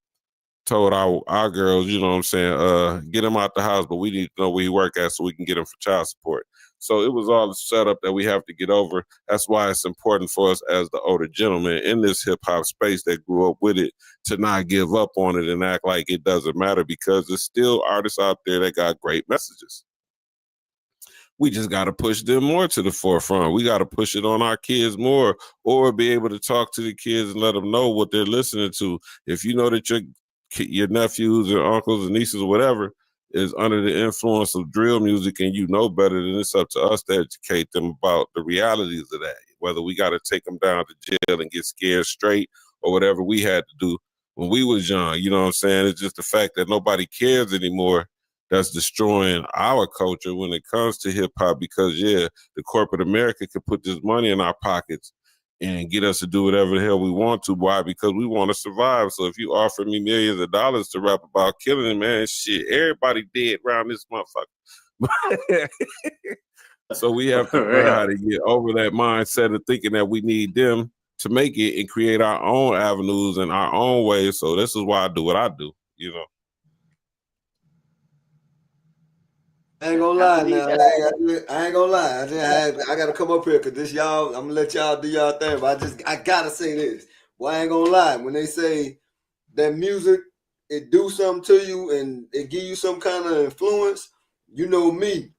told our girls, you know what I'm saying, get him out the house, but we need to know where he work at so we can get him for child support. So it was all a setup that we have to get over. That's why it's important for us as the older gentlemen in this hip hop space that grew up with it to not give up on it and act like it doesn't matter, because there's still artists out there that got great messages. We just got to push them more to the forefront. We got to push it on our kids more, or be able to talk to the kids and let them know what they're listening to. If you know that your nephews or uncles and nieces or whatever is under the influence of drill music and you know better, then it's up to us to educate them about the realities of that, whether we got to take them down to jail and get scared straight or whatever we had to do when we was young. You know what I'm saying? It's just the fact that nobody cares anymore that's destroying our culture when it comes to hip hop, because the corporate America could put this money in our pockets and get us to do whatever the hell we want to. Why? Because we want to survive. So if you offer me millions of dollars to rap about killing him, man, shit, everybody dead around this motherfucker. So we have to learn how to get over that mindset of thinking that we need them to make it and create our own avenues and our own ways. So this is why I do what I do, you know. I ain't gonna lie now. I ain't gonna lie. I gotta come up here because this y'all. I'm gonna let y'all do y'all thing, but I gotta say this. Well, I ain't gonna lie. When they say that music, it do something to you and it give you some kind of influence. You know me,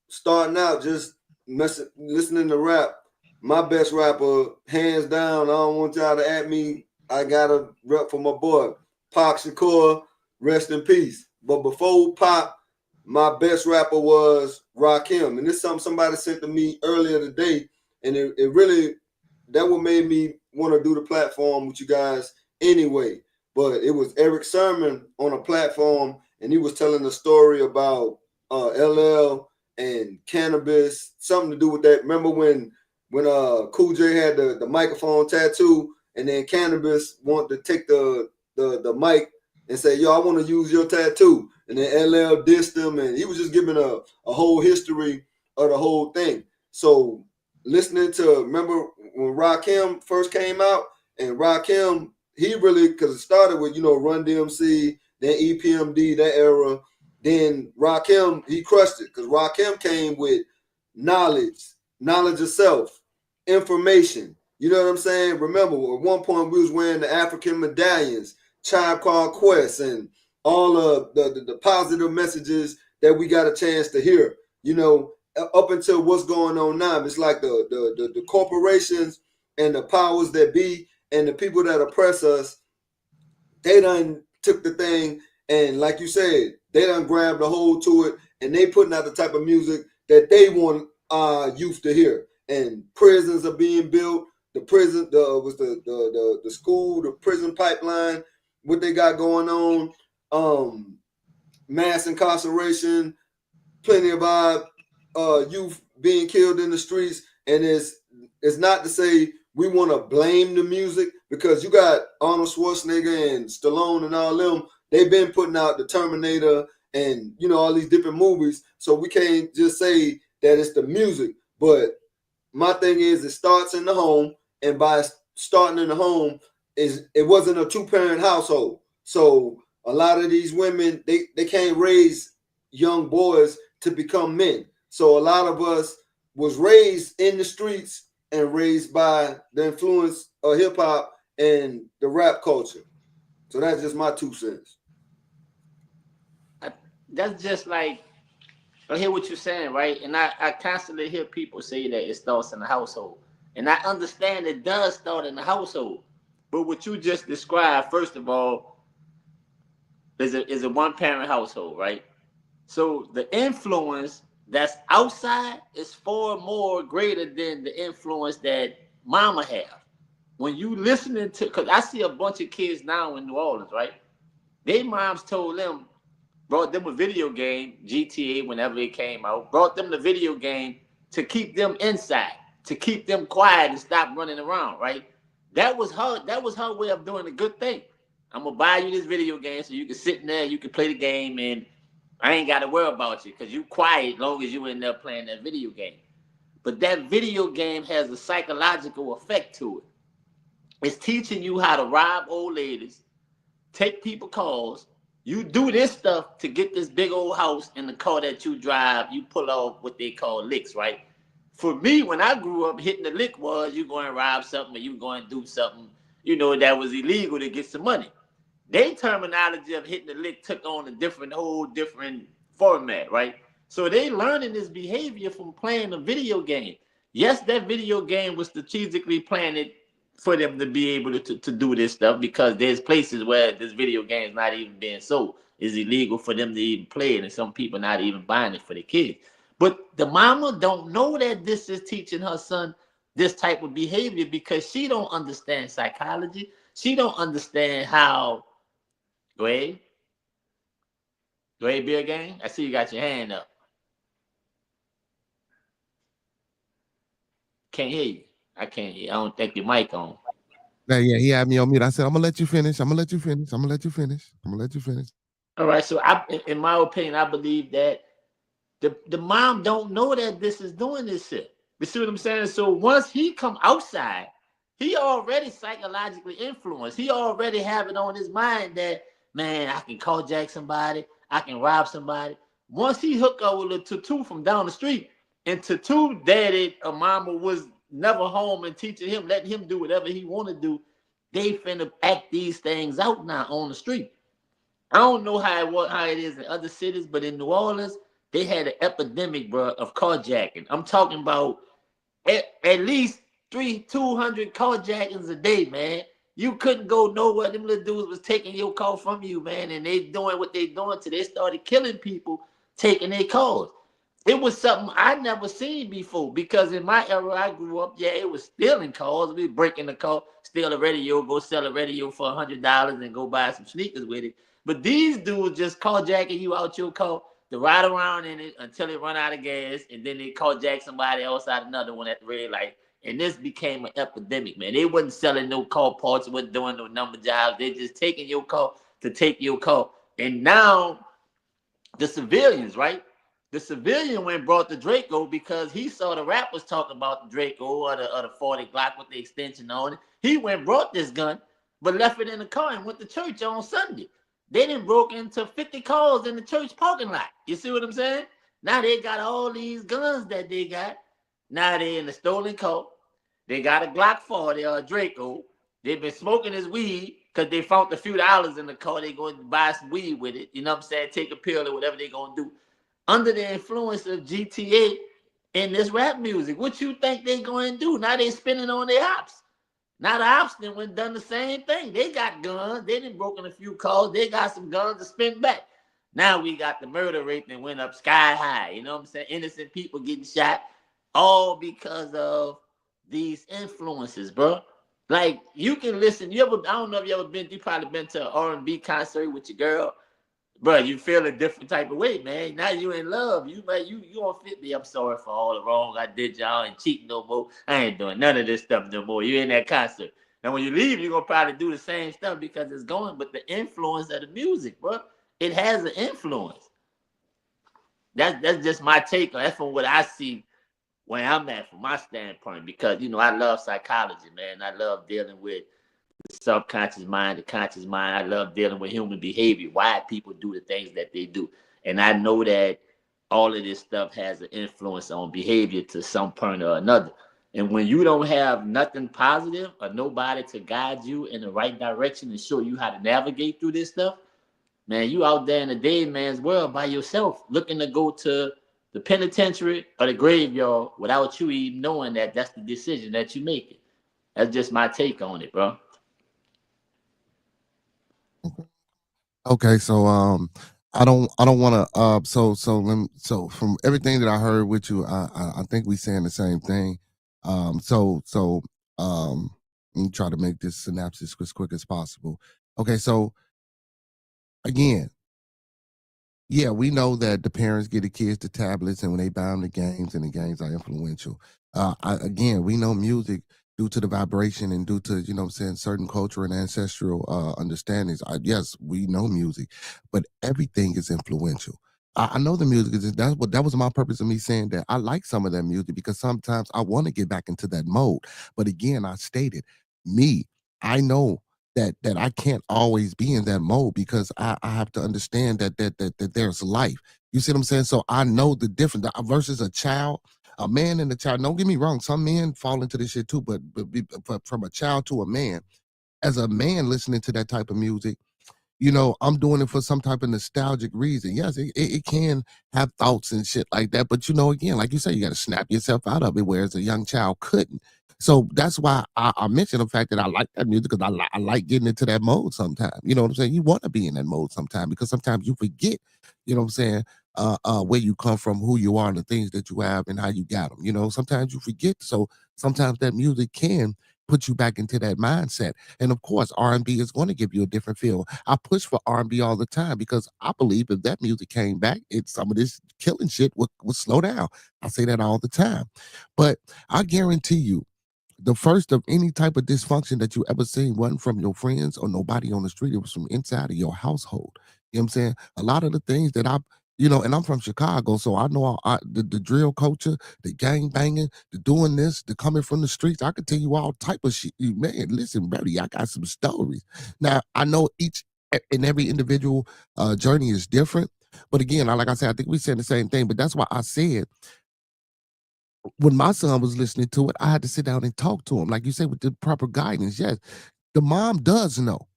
starting out just listening to rap. My best rapper, hands down. I don't want y'all to at me. I got a rep for my boy, Pac Shakur. Rest in peace. But before Pac, my best rapper was Rakim. And this is something somebody sent to me earlier today. And it really, that what made me want to do the platform with you guys anyway. But it was Eric Sermon on a platform, and he was telling a story about LL and cannabis, something to do with that. Remember when Cool J had the microphone tattoo, and then Cannabis wanted to take the mic and say, yo, I want to use your tattoo. And then LL dissed him, and he was just giving a whole history of the whole thing. So listening to, remember when Rakim first came out, and Rakim, he really, because it started with, Run DMC, then EPMD, that era. Then Rakim, he crushed it, because Rakim came with knowledge of self, information. You know what I'm saying? Remember, at one point we was wearing the African medallions, Tribe Called Quest, and all of the positive messages that we got a chance to hear, up until what's going on now. It's like the corporations and the powers that be and the people that oppress us, they done took the thing, and like you said, they done grabbed a hold to it, and they putting out the type of music that they want youth to hear. And prisons are being built. The prison, the school, the prison pipeline, what they got going on, mass incarceration, plenty of our youth being killed in the streets. And it's not to say we want to blame the music, because you got Arnold Schwarzenegger and Stallone and all them. They've been putting out the Terminator and all these different movies. So we can't just say that it's the music, but my thing is it starts in the home, and by starting in the home, it wasn't a 2-parent household. So a lot of these women, they can't raise young boys to become men. So a lot of us was raised in the streets and raised by the influence of hip hop and the rap culture. So that's just my 2 cents. That's just like, I hear what you're saying, right? And I constantly hear people say that it starts in the household. And I understand it does start in the household. But what you just described, first of all, is a 1-parent household, right? So the influence that's outside is far more greater than the influence that mama have. When you listening to, because I see a bunch of kids now in New Orleans, right? Their moms told them, brought them a video game, GTA, whenever it came out, brought them the video game to keep them inside, to keep them quiet and stop running around, right? That was her way of doing a good thing. I'm gonna buy you this video game so you can sit in there, you can play the game, and I ain't gotta worry about you because you quiet as long as you in there playing that video game. But that video game has a psychological effect to it. It's teaching you how to rob old ladies, take people calls. You do this stuff to get this big old house, and the car that you drive, you pull off what they call licks, right? For me, when I grew up, hitting the lick was you going to rob something or you going to do something, that was illegal to get some money. Their terminology of hitting the lick took on a whole different format, right? So they learning this behavior from playing a video game. Yes, that video game was strategically planted for them to be able to do this stuff because there's places where this video game is not even being sold. It's illegal for them to even play it, and some people not even buying it for the kids. But the mama don't know that this is teaching her son this type of behavior because she don't understand psychology. She don't understand how. Go ahead. Go ahead, Bill Gang. I see you got your hand up. Can't hear you. I can't hear you. I don't think your mic on. Yeah, he had me on mute. I said, I'm gonna let you finish. I'm gonna let you finish. I'm gonna let you finish. I'm gonna let you finish. All right. So in my opinion, I believe that the mom don't know that this is doing this shit. You see what I'm saying? So once he come outside, he already psychologically influenced. He already have it on his mind that, man, I can carjack somebody, I can rob somebody. Once he hook up with a Tutu from down the street, and Tutu daddy or mama was never home and teaching him, letting him do whatever he want to do, they finna act these things out now on the street. I don't know how it is in other cities, but in New Orleans, they had an epidemic, bro, of carjacking. I'm talking about at least 200 carjackings a day, man. You couldn't go nowhere. Them little dudes was taking your car from you, man, and they doing what they doing till they started killing people, taking their cars. It was something I never seen before because in my era I grew up, yeah, it was stealing cars. We breaking the car, steal a radio, go sell a radio for $100 and go buy some sneakers with it. But these dudes just carjacking you out your car to ride around in it until it run out of gas, and then they carjack somebody else out another one at the red light. And this became an epidemic, man. They wasn't selling no car parts, wasn't doing no number jobs. They just taking your car to take your car. And now the civilians, right? The civilian went and brought the Draco because he saw the rappers talking about the Draco or the 40 Glock with the extension on it. He went and brought this gun, but left it in the car and went to church on Sunday. They done broke into 50 cars in the church parking lot. You see what I'm saying? Now they got all these guns that they got. Now they in the stolen car. They got a Glock 40 or a Draco. They've been smoking his weed because they found a few dollars in the car. They going to buy some weed with it. You know what I'm saying? Take a pill or whatever they going to do. Under the influence of GTA and this rap music. What you think they going to do? Now they spinning on their ops. Now the ops then went done the same thing. They got guns. They done broken a few cars. They got some guns to spin back. Now we got the murder rate that went up sky high. You know what I'm saying? Innocent people getting shot. All because of these influences, bro. Like you can listen. I don't know if you ever been. You probably been to an R&B concert with your girl, bro. You feel a different type of way, man. Now you in love. You don't fit me. I'm sorry for all the wrong I did, y'all. Ain't cheating no more. I ain't doing none of this stuff no more. You in that concert. Now when you leave, you're gonna probably do the same stuff because it's going. But the influence of the music, bro, it has an influence. That's just my take. That's from what I see where I'm at from my standpoint, because I love psychology, man. I love dealing with the subconscious mind, the conscious mind. I love dealing with human behavior, why people do the things that they do. And I know that all of this stuff has an influence on behavior to some point or another. And when you don't have nothing positive or nobody to guide you in the right direction and show you how to navigate through this stuff, man, you out there in the dead man's world by yourself, looking to go to the penitentiary or the graveyard without you even knowing that that's the decision that you make. That's just my take on it, bro. Okay, so I don't want to so from everything that I heard with you, I think we saying the same thing. So let me try to make this synopsis as quick as possible. Okay, so again, yeah, we know that the parents get the kids the tablets, and when they buy them the games, and the games are influential. Again, we know music due to the vibration and due to what I'm saying, certain culture and ancestral understandings. Yes, we know music, but everything is influential. I know the music is that was my purpose of me saying that I like some of that music because sometimes I want to get back into that mode. But again, I stated me. I know that I can't always be in that mode because I have to understand that there's life. You see what I'm saying? So I know the difference versus a child, a man and a child. Don't get me wrong, some men fall into this shit too, but from a child to a man, as a man listening to that type of music, I'm doing it for some type of nostalgic reason. Yes, it can have thoughts and shit like that. But again, like you say, you got to snap yourself out of it, whereas a young child couldn't. So that's why I mentioned the fact that I like that music because I like getting into that mode sometimes. You know what I'm saying? You want to be in that mode sometimes because sometimes you forget, what I'm saying, where you come from, who you are, and the things that you have and how you got them. Sometimes you forget. So sometimes that music can put you back into that mindset. And of course, R&B is going to give you a different feel. I push for R&B all the time because I believe if that music came back, some of this killing shit would slow down. I say that all the time. But I guarantee you, the first of any type of dysfunction that you ever seen wasn't from your friends or nobody on the street. It was from inside of your household. You know what I'm saying? A lot of the things that and I'm from Chicago, so I know the drill culture, the gang banging, the doing this, the coming from the streets. I could tell you all type of shit. Man, listen, buddy, I got some stories. Now, I know each and every individual journey is different. But again, like I said, I think we said the same thing. But that's why I said when my son was listening to it, I had to sit down and talk to him, like you said, with the proper guidance. Yes, the mom does know.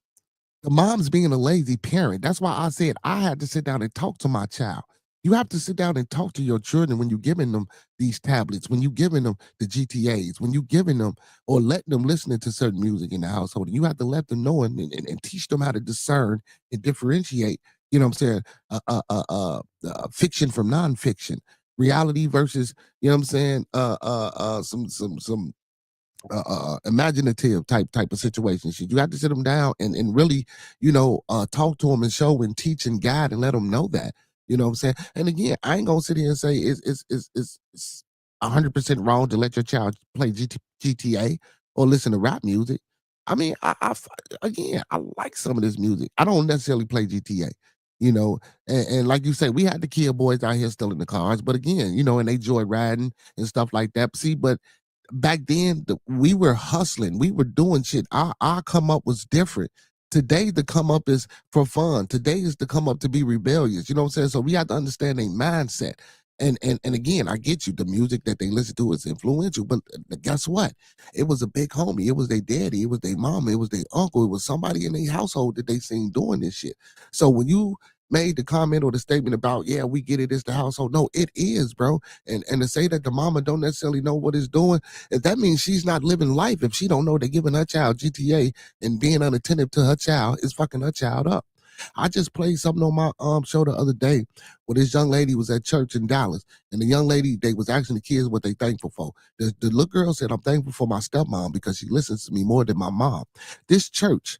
The mom's being a lazy parent. That's why I said I had to sit down and talk to my child. You have to sit down and talk to your children when you're giving them these tablets, when you're giving them the GTAs, when you're giving them or letting them listening to certain music in the household. And you have to let them know and teach them how to discern and differentiate, what I'm saying, fiction from nonfiction, reality versus, what I'm saying, some imaginative type of situations. You have to sit them down and really, talk to them and show and teach and guide and let them know that. You know what I'm saying? And again, I ain't gonna sit here and say it's 100% wrong to let your child play GTA or listen to rap music. I mean, again, I like some of this music. I don't necessarily play GTA. And like you say, we had the kid boys out here still in the cars, but again, and they joy riding and stuff like that. See, but back then we were hustling, we were doing shit. Our come up was different. Today the come up is for fun. Today is the come up to be rebellious. You know what I'm saying? So we have to understand their mindset. And again, I get you. The music that they listen to is influential, but guess what? It was a big homie. It was their daddy. It was their mama. It was their uncle. It was somebody in their household that they seen doing this shit. So when you made the comment or the statement about, yeah, we get it, it's the household. No, it is, bro. And to say that the mama don't necessarily know what it's doing, if that means she's not living life, if she don't know they're giving her child GTA and being unattentive to her child is fucking her child up. I just played something on my show the other day where this young lady was at church in Dallas, and the young lady, they was asking the kids what they thankful for. The little girl said, I'm thankful for my stepmom because she listens to me more than my mom. This church,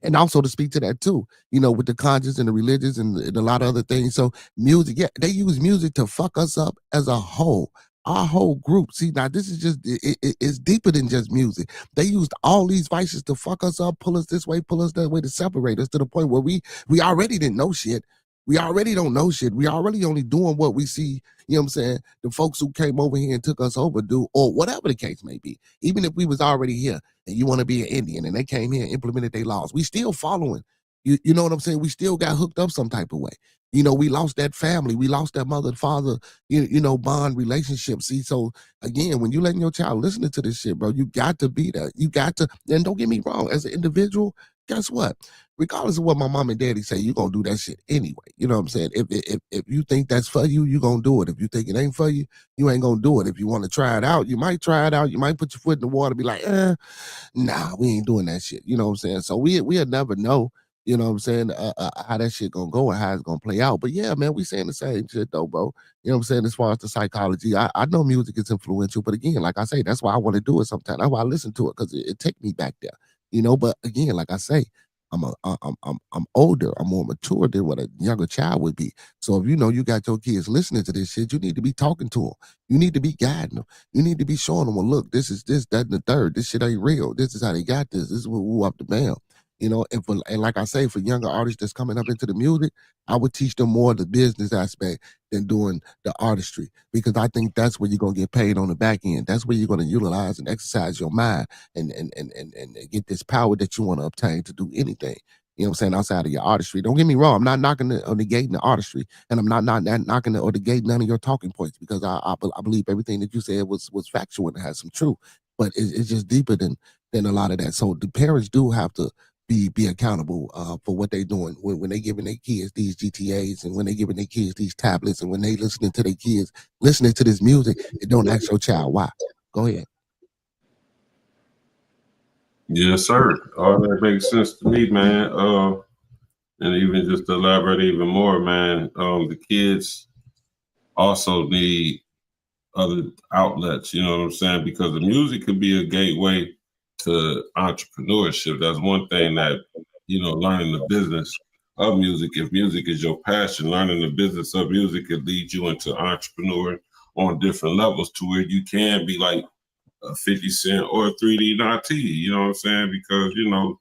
and also to speak to that too, with the conscience and the religious and a lot of other things. So music, yeah, they use music to fuck us up as a whole. Our whole group. See, now this is just, it's deeper than just music. They used all these vices to fuck us up, pull us this way, pull us that way, to separate us to the point where we already didn't know shit. We already don't know shit. We already only doing what we see, you know what I'm saying? The folks who came over here and took us over do, or whatever the case may be. Even if we was already here and you want to be an Indian and they came here and implemented their laws, we still following. You know what I'm saying? We still got hooked up some type of way. You know, we lost that family. We lost that mother and father, you know, bond relationship. See, so again, when you letting your child listen to this shit, bro, you got to be there. You got to, and don't get me wrong, as an individual, guess what? Regardless of what my mom and daddy say, you're gonna do that shit anyway. You know what I'm saying? If you think that's for you, you're gonna do it. If you think it ain't for you, you ain't gonna do it. If you want to try it out, you might try it out. You might put your foot in the water, be like, nah, we ain't doing that shit. You know what I'm saying? So we'll never know, you know what I'm saying, how that shit gonna go and how it's gonna play out. But yeah, man, we saying the same shit though, bro. You know what I'm saying? As far as the psychology, I know music is influential, but again, like I say, that's why I want to do it sometimes. That's why I listen to it, because it take me back there. You know, but again, like I say, I'm older, I'm more mature than what a younger child would be. So if you know you got your kids listening to this shit, you need to be talking to them. You need to be guiding them. You need to be showing them, well, look, this is this, that, and the third. This shit ain't real. This is how they got this. This is what woo up the bam. You know, and like I say, for younger artists that's coming up into the music, I would teach them more the business aspect than doing the artistry, because I think that's where you're gonna get paid on the back end. That's where you're gonna utilize and exercise your mind and get this power that you want to obtain to do anything. You know what I'm saying? Outside of your artistry. Don't get me wrong. I'm not knocking or negating the artistry, and I'm not knocking or negating none of your talking points, because I believe everything that you said was factual and has some truth. But it's just deeper than a lot of that. So the parents do have to be accountable for what they're doing when they giving their kids these GTAs, and when they giving their kids these tablets, and when they listening to their kids listening to this music. And don't ask your child why. Go ahead. Yes, sir. All that makes sense to me, man. And even just to elaborate even more, man, the kids also need other outlets, you know what I'm saying? Because the music could be a gateway to entrepreneurship. That's one thing that, you know, learning the business of music, if music is your passion, learning the business of music could lead you into entrepreneur on different levels, to where you can be like a 50 Cent or a 3D Na'Tee, you know what I'm saying? Because, you know,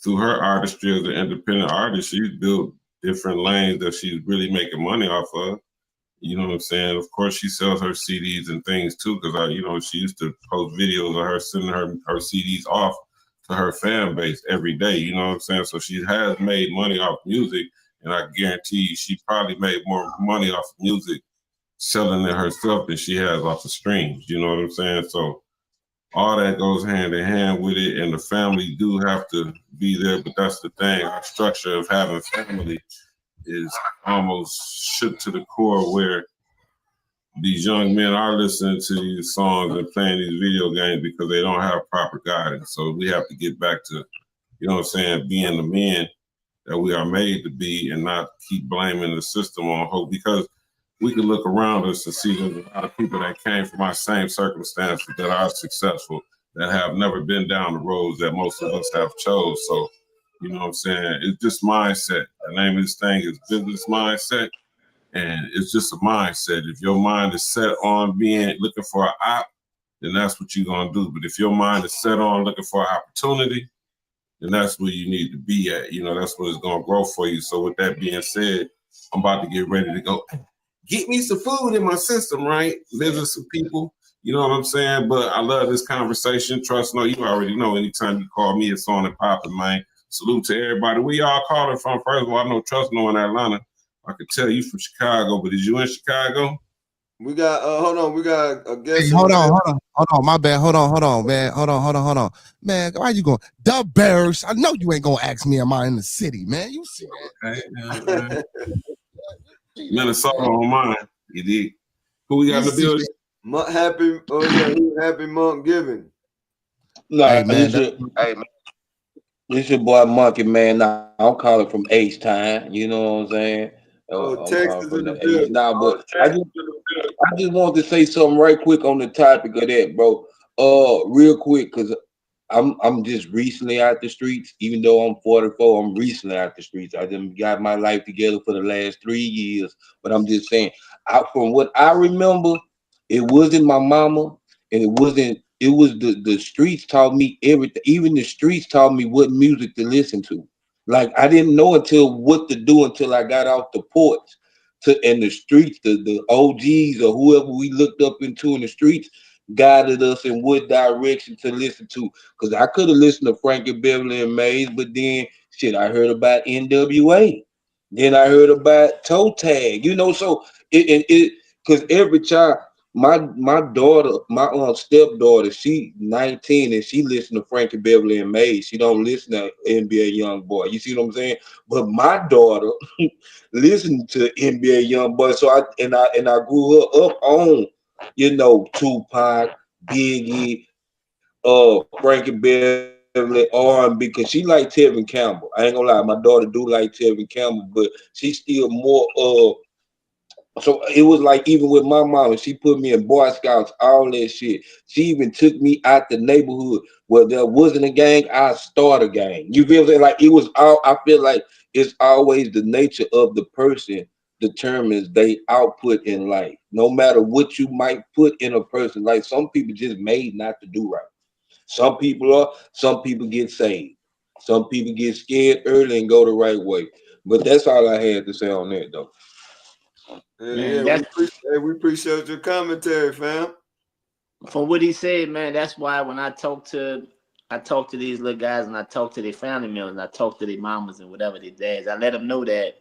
through her artistry as an independent artist, she's built different lanes that she's really making money off of. You know what I'm saying? Of course, she sells her CDs and things too, because you know, she used to post videos of her sending her CDs off to her fan base every day. You know what I'm saying? So she has made money off music, and I guarantee you, she probably made more money off music selling it herself than she has off the streams. You know what I'm saying? So all that goes hand in hand with it, and the family do have to be there. But that's the thing, our structure of having family is almost shook to the core, where these young men are listening to these songs and playing these video games because they don't have proper guidance. So we have to get back to, you know what I'm saying, being the men that we are made to be, and not keep blaming the system on hope, because we can look around us and see there's a lot of people that came from our same circumstances that are successful, that have never been down the roads that most of us have chose. So, you know what I'm saying? It's just mindset. The name of this thing is business mindset. And it's just a mindset. If your mind is set on looking for an op, then that's what you're going to do. But if your mind is set on looking for an opportunity, then that's where you need to be at. You know, that's what it's going to grow for you. So with that being said, I'm about to get ready to go get me some food in my system, right? Visit some people. You know what I'm saying? But I love this conversation. Trust, no, you already know. Anytime you call me, it's on and popping, man. Salute to everybody. Where y'all calling from? First of all, I know Trust know in Atlanta. I could tell you from Chicago, but is you in Chicago? We got hold on, we got a guest. Hey, hold on, my bad. Hold on, man. Hold on. Man, why you going? The Bears. I know you ain't gonna ask me, am I in the city, man? You see that? Okay, Minnesota on mine. You did. Who we got in the building? Happy month giving. No, Hey, man, this your boy Monkey, man. Nah, I'm calling from H Time. You know what I'm saying? I'm Texas calling from in the the H building. now, but I just wanted to say something right quick on the topic of that, bro. Real quick, cause I'm just recently out the streets. Even though I'm 44, I'm recently out the streets. I just got my life together for the last 3 years. But I'm just saying, from what I remember, it wasn't my mama, and it wasn't. It was the streets taught me everything. Even the streets taught me what music to listen to. Like I didn't know until what to do until I got off the porch to in the streets. The OGs or whoever we looked up into in the streets guided us in what direction to listen to. Because I could have listened to Frankie Beverly and Mays, but then shit, I heard about NWA. Then I heard about Toe Tag. You know, so it because every child. My daughter, my stepdaughter, she 19 and she listen to Frankie Beverly and Mays. She don't listen to NBA Young Boy. You see what I'm saying? But my daughter listened to NBA Young Boy. So I grew her up on, you know, Tupac, Biggie, Frankie Beverly, R&B, because she like Tevin Campbell. I ain't gonna lie, my daughter do like Tevin Campbell, but she's still more so it was like even with my mom, she put me in Boy Scouts, all that shit. She even took me out the neighborhood where there wasn't a gang. I start a gang. You feel what I'm saying? Like it was all. I feel like it's always the nature of the person determines they output in life. No matter what you might put in a person, like some people just made not to do right. Some people get saved. Some people get scared early and go the right way. But that's all I had to say on that, though. Man, Yeah, that's we appreciate your commentary, fam. from what he said, man. That's why when I talk to these little guys and I talk to their family members and I talk to their mamas and whatever their dads, I let them know that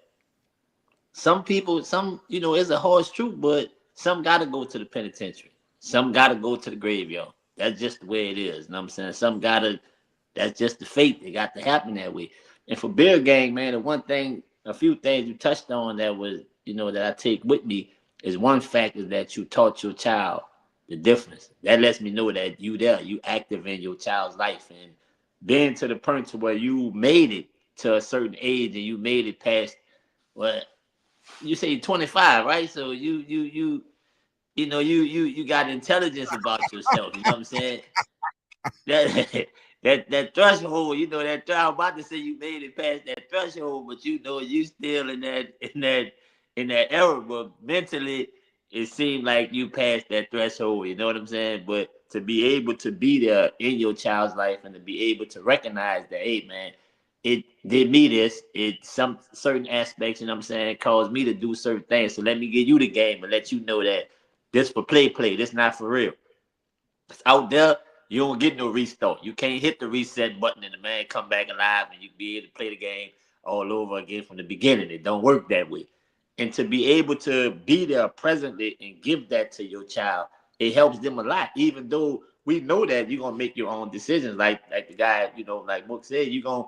some people, it's a harsh truth, but some got to go to the penitentiary. Some got to go to the graveyard. That's just the way it is. You know what I'm saying? Some got to, that's just the fate. It got to happen that way. And for Beer Gang, man, the one thing, a few things you touched on that was, that I take with me is one fact is that you taught your child the difference. That lets me know that you active in your child's life and being to the point to where you made it to a certain age and you made it past what you say 25, right? So you got intelligence about yourself. You know what I'm saying? That that threshold, I'm about to say you made it past that threshold, but you still in that era, but mentally it seemed like you passed that threshold, you know what I'm saying? But to be able to be there in your child's life and to be able to recognize that, hey man, it did me this, it some certain aspects, you know what I'm saying, caused me to do certain things. So let me give you the game and let you know that this for play, this not for real. It's out there. You don't get no restart. You can't hit the reset button and the man come back alive and you be able to play the game all over again from the beginning. It don't work that way. And to be able to be there presently and give that to your child, it helps them a lot. Even though we know that you're gonna make your own decisions, like the guy, like Mook said, you're gonna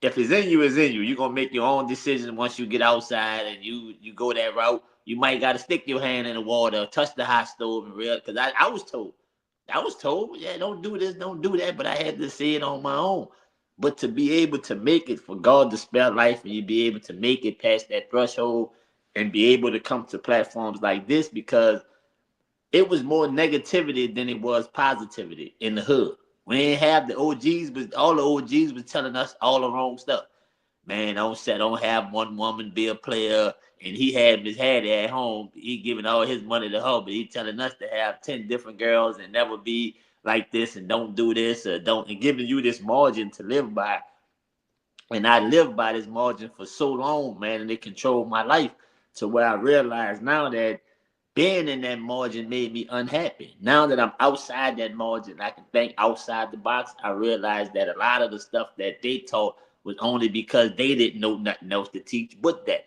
if it's in you, it's in you. You're gonna make your own decisions once you get outside and you go that route. You might gotta stick your hand in the water, touch the hot stove and real because I was told. I was told, yeah, don't do this, don't do that, but I had to see it on my own. But to be able to make it, for God to spare life, and you be able to make it past that threshold and be able to come to platforms like this because it was more negativity than it was positivity in the hood. We didn't have the OGs, but all the OGs was telling us all the wrong stuff. Man, don't have one woman be a player. And he had his hat at home. He giving all his money to her, but he telling us to have 10 different girls and never be like this and don't do this or don't and giving you this margin to live by. And I lived by this margin for so long, man, and it controlled my life to where I realized now that being in that margin made me unhappy. Now that I'm outside that margin, I can think outside the box. I realized that a lot of the stuff that they taught was only because they didn't know nothing else to teach but that.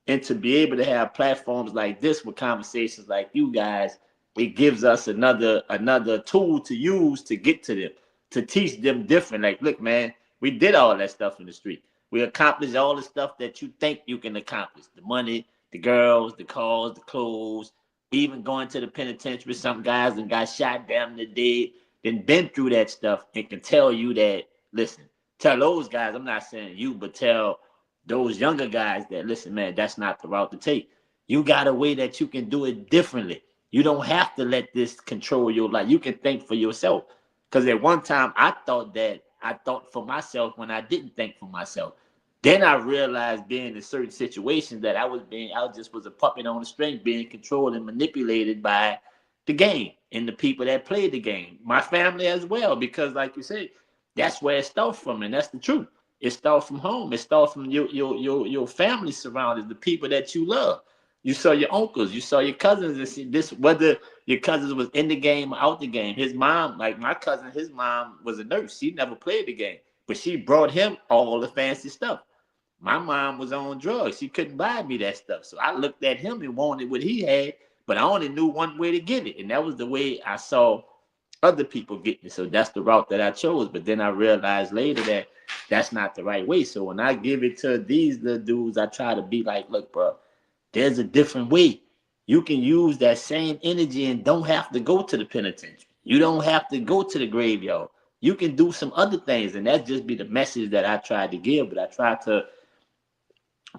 And to be able to have platforms like this with conversations like you guys, it gives us another tool to use to get to them, to teach them different. Like, look, man, we did all that stuff in the street. We accomplished all the stuff that you think you can accomplish. The money, the girls, the cars, the clothes, even going to the penitentiary. Some guys and got shot down the dead, then been through that stuff and can tell you that, listen, tell those guys, I'm not saying you, but tell those younger guys that listen, man, that's not the route to take. You got a way that you can do it differently. You don't have to let this control your life. You can think for yourself. Because at one time I thought for myself when I didn't think for myself. Then I realized being in certain situations that I just was a puppet on the string, being controlled and manipulated by the game and the people that played the game. My family as well, because like you said, that's where it starts from, and that's the truth. It starts from home. It starts from your family surroundings, the people that you love. You saw your uncles, you saw your cousins, and see this, whether your cousins was in the game or out the game. His mom, like my cousin, his mom was a nurse. She never played the game, but she brought him all the fancy stuff. My mom was on drugs. She couldn't buy me that stuff. So I looked at him and wanted what he had, but I only knew one way to get it. And that was the way I saw other people getting it. So that's the route that I chose. But then I realized later that that's not the right way. So when I give it to these little dudes, I try to be like, look, bro, there's a different way. You can use that same energy and don't have to go to the penitentiary. You don't have to go to the graveyard. You can do some other things. And that just be the message that I tried to give. But I tried to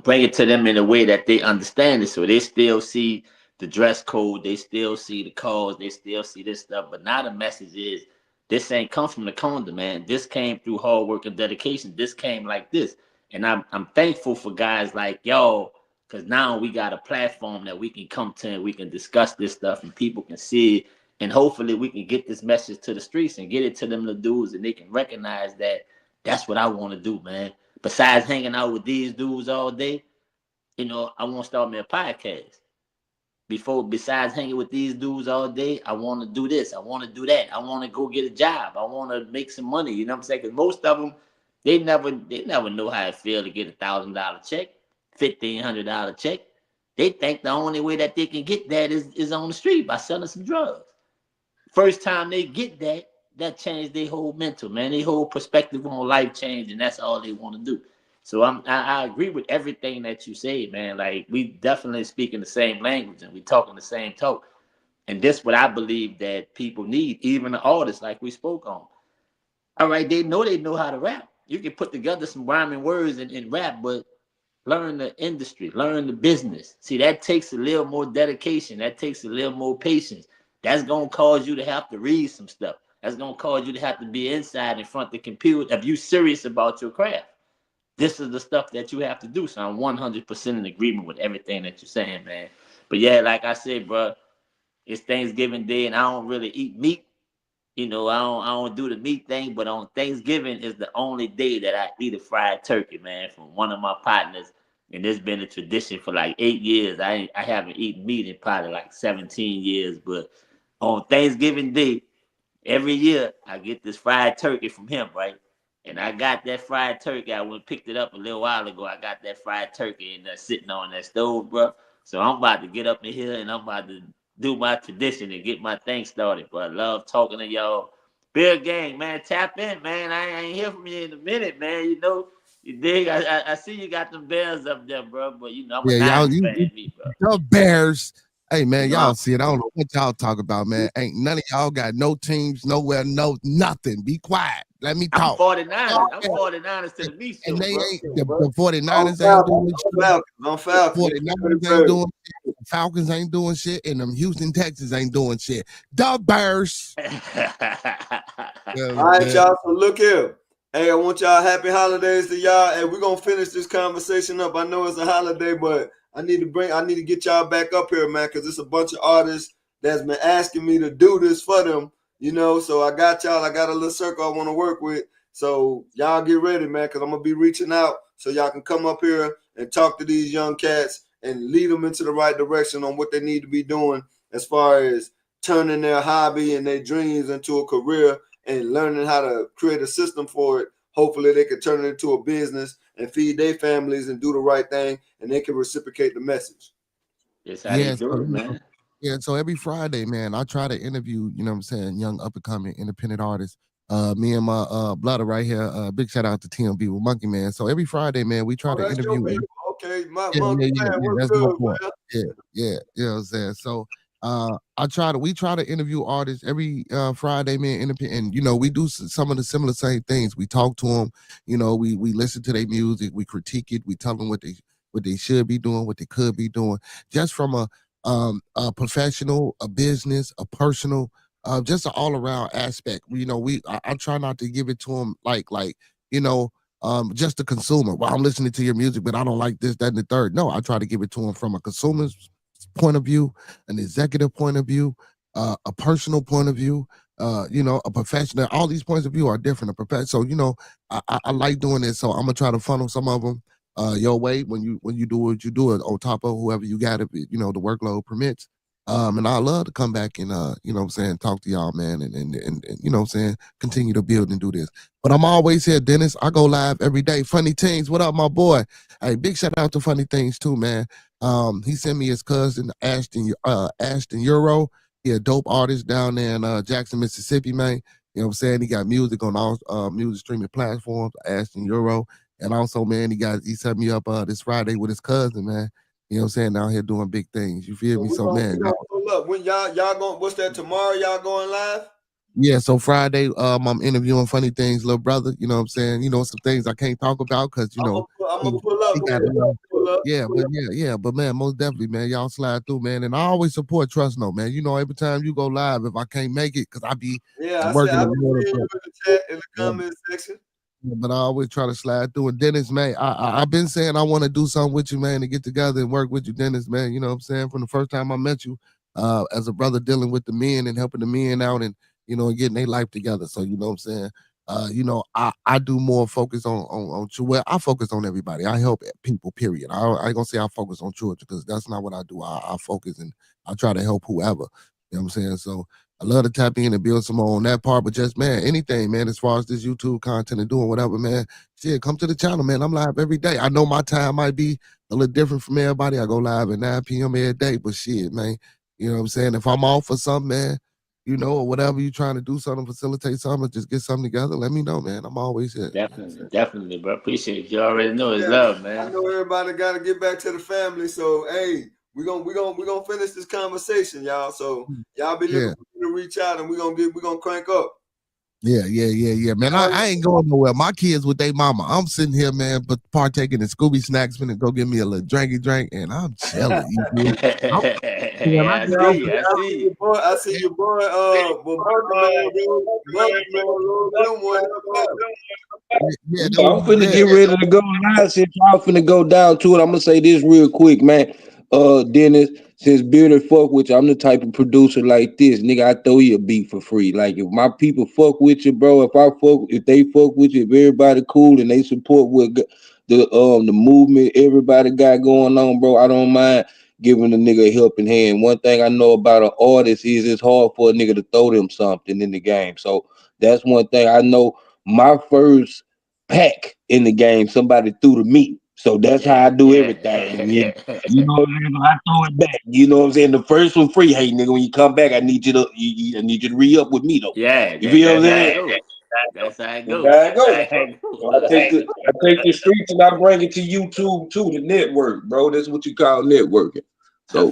bring it to them in a way that they understand it. So they still see the dress code, they still see the calls, they still see this stuff. But now the message is this ain't come from the corner, man. This came through hard work and dedication. This came like this. And I'm thankful for guys like y'all, because now we got a platform that we can come to and we can discuss this stuff and people can see it. And hopefully we can get this message to the streets and get it to them, the dudes, and they can recognize that that's what I want to do, man. Besides hanging out with these dudes all day, I want to start me a podcast. Besides hanging with these dudes all day, I want to do this. I want to do that. I want to go get a job. I want to make some money. You know what I'm saying? Because most of them, they never know how it feels to get $1,000 check, $1,500 check. They think the only way that they can get that is on the street by selling some drugs. First time they get that changed their whole mental, man. Their whole perspective on life changed, and that's all they want to do. So I agree with everything that you say, man. Like, we definitely speaking the same language and we talking the same talk. And this what I believe that people need, even the artists like we spoke on. All right, they know how to rap. You can put together some rhyming words and rap, but learn the industry, learn the business. See, that takes a little more dedication. That takes a little more patience. That's going to cause you to have to read some stuff. That's going to cause you to have to be inside in front of the computer if you're serious about your craft. This is the stuff that you have to do. So I'm 100% in agreement with everything that you're saying, man. But yeah, like I said, bro, it's Thanksgiving Day and I don't really eat meat. I don't do the meat thing, but on Thanksgiving is the only day that I eat a fried turkey, man, from one of my partners. And it's been a tradition for like 8 years. I haven't eaten meat in probably like 17 years. But on Thanksgiving Day, every year I get this fried turkey from him, right? And I got that fried turkey. I went and picked it up a little while ago. I got that fried turkey and that's sitting on that stove, bro. So I'm about to get up in here and I'm about to do my tradition and get my thing started. But I love talking to y'all. Bill Gang, man, tap in, man. I ain't hear from you in a minute, man. You dig? I see you got them Bears up there, bro. But I'm a Niners fan, me, bro. The Bears. Hey man, y'all see it. I don't know what y'all talk about, man. Ain't none of y'all got no teams, nowhere, no nothing. Be quiet. Let me talk. I'm 49ers to the meat show, and they bro. ain't the 49ers ain't doing shit. On Falcons. 49ers ain't doing shit. Falcons ain't doing shit, and them Houston Texans ain't doing shit. The Bears. All right, y'all. So look here. Hey, I want y'all happy holidays to y'all. And we're gonna finish this conversation up. I know it's a holiday, but I need to get y'all back up here, man, because it's a bunch of artists that's been asking me to do this for them, so I got y'all. I got a little circle I want to work with. So y'all get ready, man, because I'm going to be reaching out so y'all can come up here and talk to these young cats and lead them into the right direction on what they need to be doing as far as turning their hobby and their dreams into a career and learning how to create a system for it. Hopefully they can turn it into a business and feed their families and do the right thing, and they can reciprocate the message. Yes, how you do it, man. Yeah, so every Friday, man, I try to interview, young up-and-coming independent artists. Me and my brother right here, big shout out to TMB with Monkey Man. So every Friday, man, we try to interview. Okay, Monkey Man, that's good, my point. Yeah, you know what I'm saying? So we try to interview artists every Friday, man, independent, and we do some of the similar same things. We talk to them, we listen to their music, we critique it, we tell them what they should be doing, what they could be doing, just from a professional, a business, a personal, just an all around aspect. I try not to give it to them like just a consumer. Well, I'm listening to your music, but I don't like this, that, and the third. No, I try to give it to them from a consumer's point of view, an executive point of view, a personal point of view, a professional. All these points of view are different. A professional. So, I like doing this. So I'm gonna try to funnel some of them your way when you do what you do it on top of whoever you got, if the workload permits. And I love to come back and talk to y'all, man, and continue to build and do this. But I'm always here, Dennis. I go live every day. Funny Things, what up, my boy? Hey, big shout out to Funny Things too, man. He sent me his cousin Ashton Euro. He a dope artist down there in Jackson, Mississippi, man. You know what I'm saying? He got music on all music streaming platforms, Ashton Euro. And also, man, he set me up this Friday with his cousin, man. You know what I'm saying? Out here doing big things. You feel me? So, man. Hold up. When y'all going, what's that tomorrow? Y'all going live? Yeah, so Friday, I'm interviewing Funny Things, little brother. You know what I'm saying? Some things I can't talk about because, I'm gonna pull up. Yeah, but man, most definitely, man, y'all slide through, man. And I always support Trust No, man. Every time you go live, if I can't make it, because I'm working in the chat in the comment section. But I always try to slide through. And Dennis, man, I've been saying I want to do something with you, man, to get together and work with you, Dennis, man. You know what I'm saying? From the first time I met you, as a brother dealing with the men and helping the men out and, and getting their life together. So, you know what I'm saying? I do more focus on well, I focus on everybody. I help people, period. I ain't gonna say I focus on children because that's not what I do. I focus and I try to help whoever. You know what I'm saying? So I love to tap in and build some more on that part, but just, man, anything, man, as far as this YouTube content and doing whatever, man, shit, come to the channel, man. I'm live every day. I know my time might be a little different from everybody. I go live at 9 p.m. every day, but shit, man, you know what I'm saying? If I'm off for something, man, or whatever you're trying to do something, facilitate something, just get something together, let me know, man. I'm always here. Definitely, bro. Appreciate it. You already know it's love, man. I know everybody got to get back to the family, so, hey, we're gonna finish this conversation, y'all. So y'all be looking for me to reach out, and we're gonna crank up. Yeah, man. I ain't going nowhere. My kids with their mama. I'm sitting here, man, but partaking in Scooby snacks, finna go get me a little drinky drink, and I'm chilling. I see you. I see your boy. I'm finna get ready to go live. Since y'all finna go down to it, I'm gonna say this real quick, man. Dennis, since Bearded fuck with you, I'm the type of producer like this, nigga. I throw you a beat for free. Like if my people fuck with you, bro. If they fuck with you, if everybody cool and they support what the movement everybody got going on, bro, I don't mind giving a nigga a helping hand. One thing I know about an artist is it's hard for a nigga to throw them something in the game. So that's one thing I know. My first pack in the game, somebody threw to me. So that's how I do everything. You know what I'm saying? I throw it back. You know what I'm saying? The first one free. Hey nigga, when you come back, I need you to re-up with me though. Yeah, you feel what I'm saying? That's how it goes. So I take the streets and I bring it to YouTube too, the network, bro. That's what you call networking. So I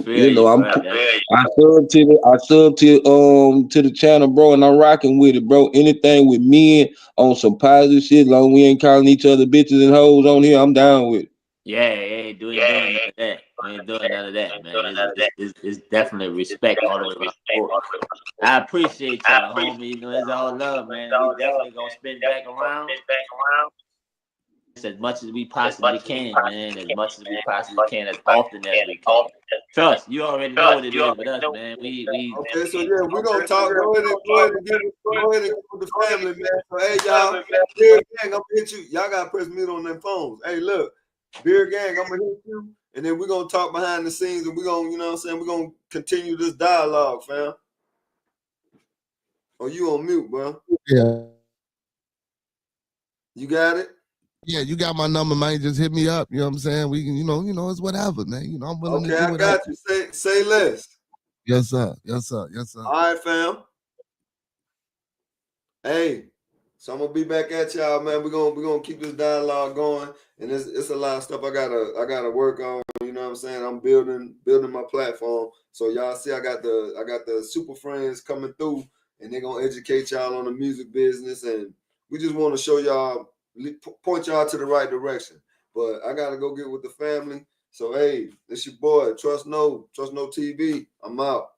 sub to the channel, bro, and I'm rocking with it, bro. Anything with men on some positive shit, long we ain't calling each other bitches and hoes on here, I'm down with it. Yeah, ain't doing none of that. We ain't doing none of that, man. It's definitely respect all the way around the board. I appreciate y'all, homie. It's all love, man. We definitely gonna spin back around as much as we possibly can, man. As much as we possibly can, as often as we can. Trust, you already know what it is with us, man. We okay, so yeah, we're gonna talk. Go ahead and get with the family, man. So hey, y'all, Beer Gang, I'm gonna hit you. Y'all gotta press mute on them phones. Hey, look, Beer Gang, I'm gonna hit you, and then we're gonna talk behind the scenes, and we're gonna, you know what I'm saying, we're gonna continue this dialogue, fam. Oh, you on mute, bro? Yeah. You got it. Yeah, you got my number, man. Just hit me up. You know what I'm saying? We can, it's whatever, man. I'm willing to do it. Okay, I got you. Say less. Yes, sir. All right, fam. Hey, so I'm gonna be back at y'all, man. We're gonna keep this dialogue going, and it's a lot of stuff I gotta work on. You know what I'm saying? I'm building my platform. So y'all see, I got the super friends coming through, and they're gonna educate y'all on the music business, and we just want to show y'all, point y'all to the right direction. But I gotta go get with the family. So hey, it's your boy, Trust No TV. I'm out.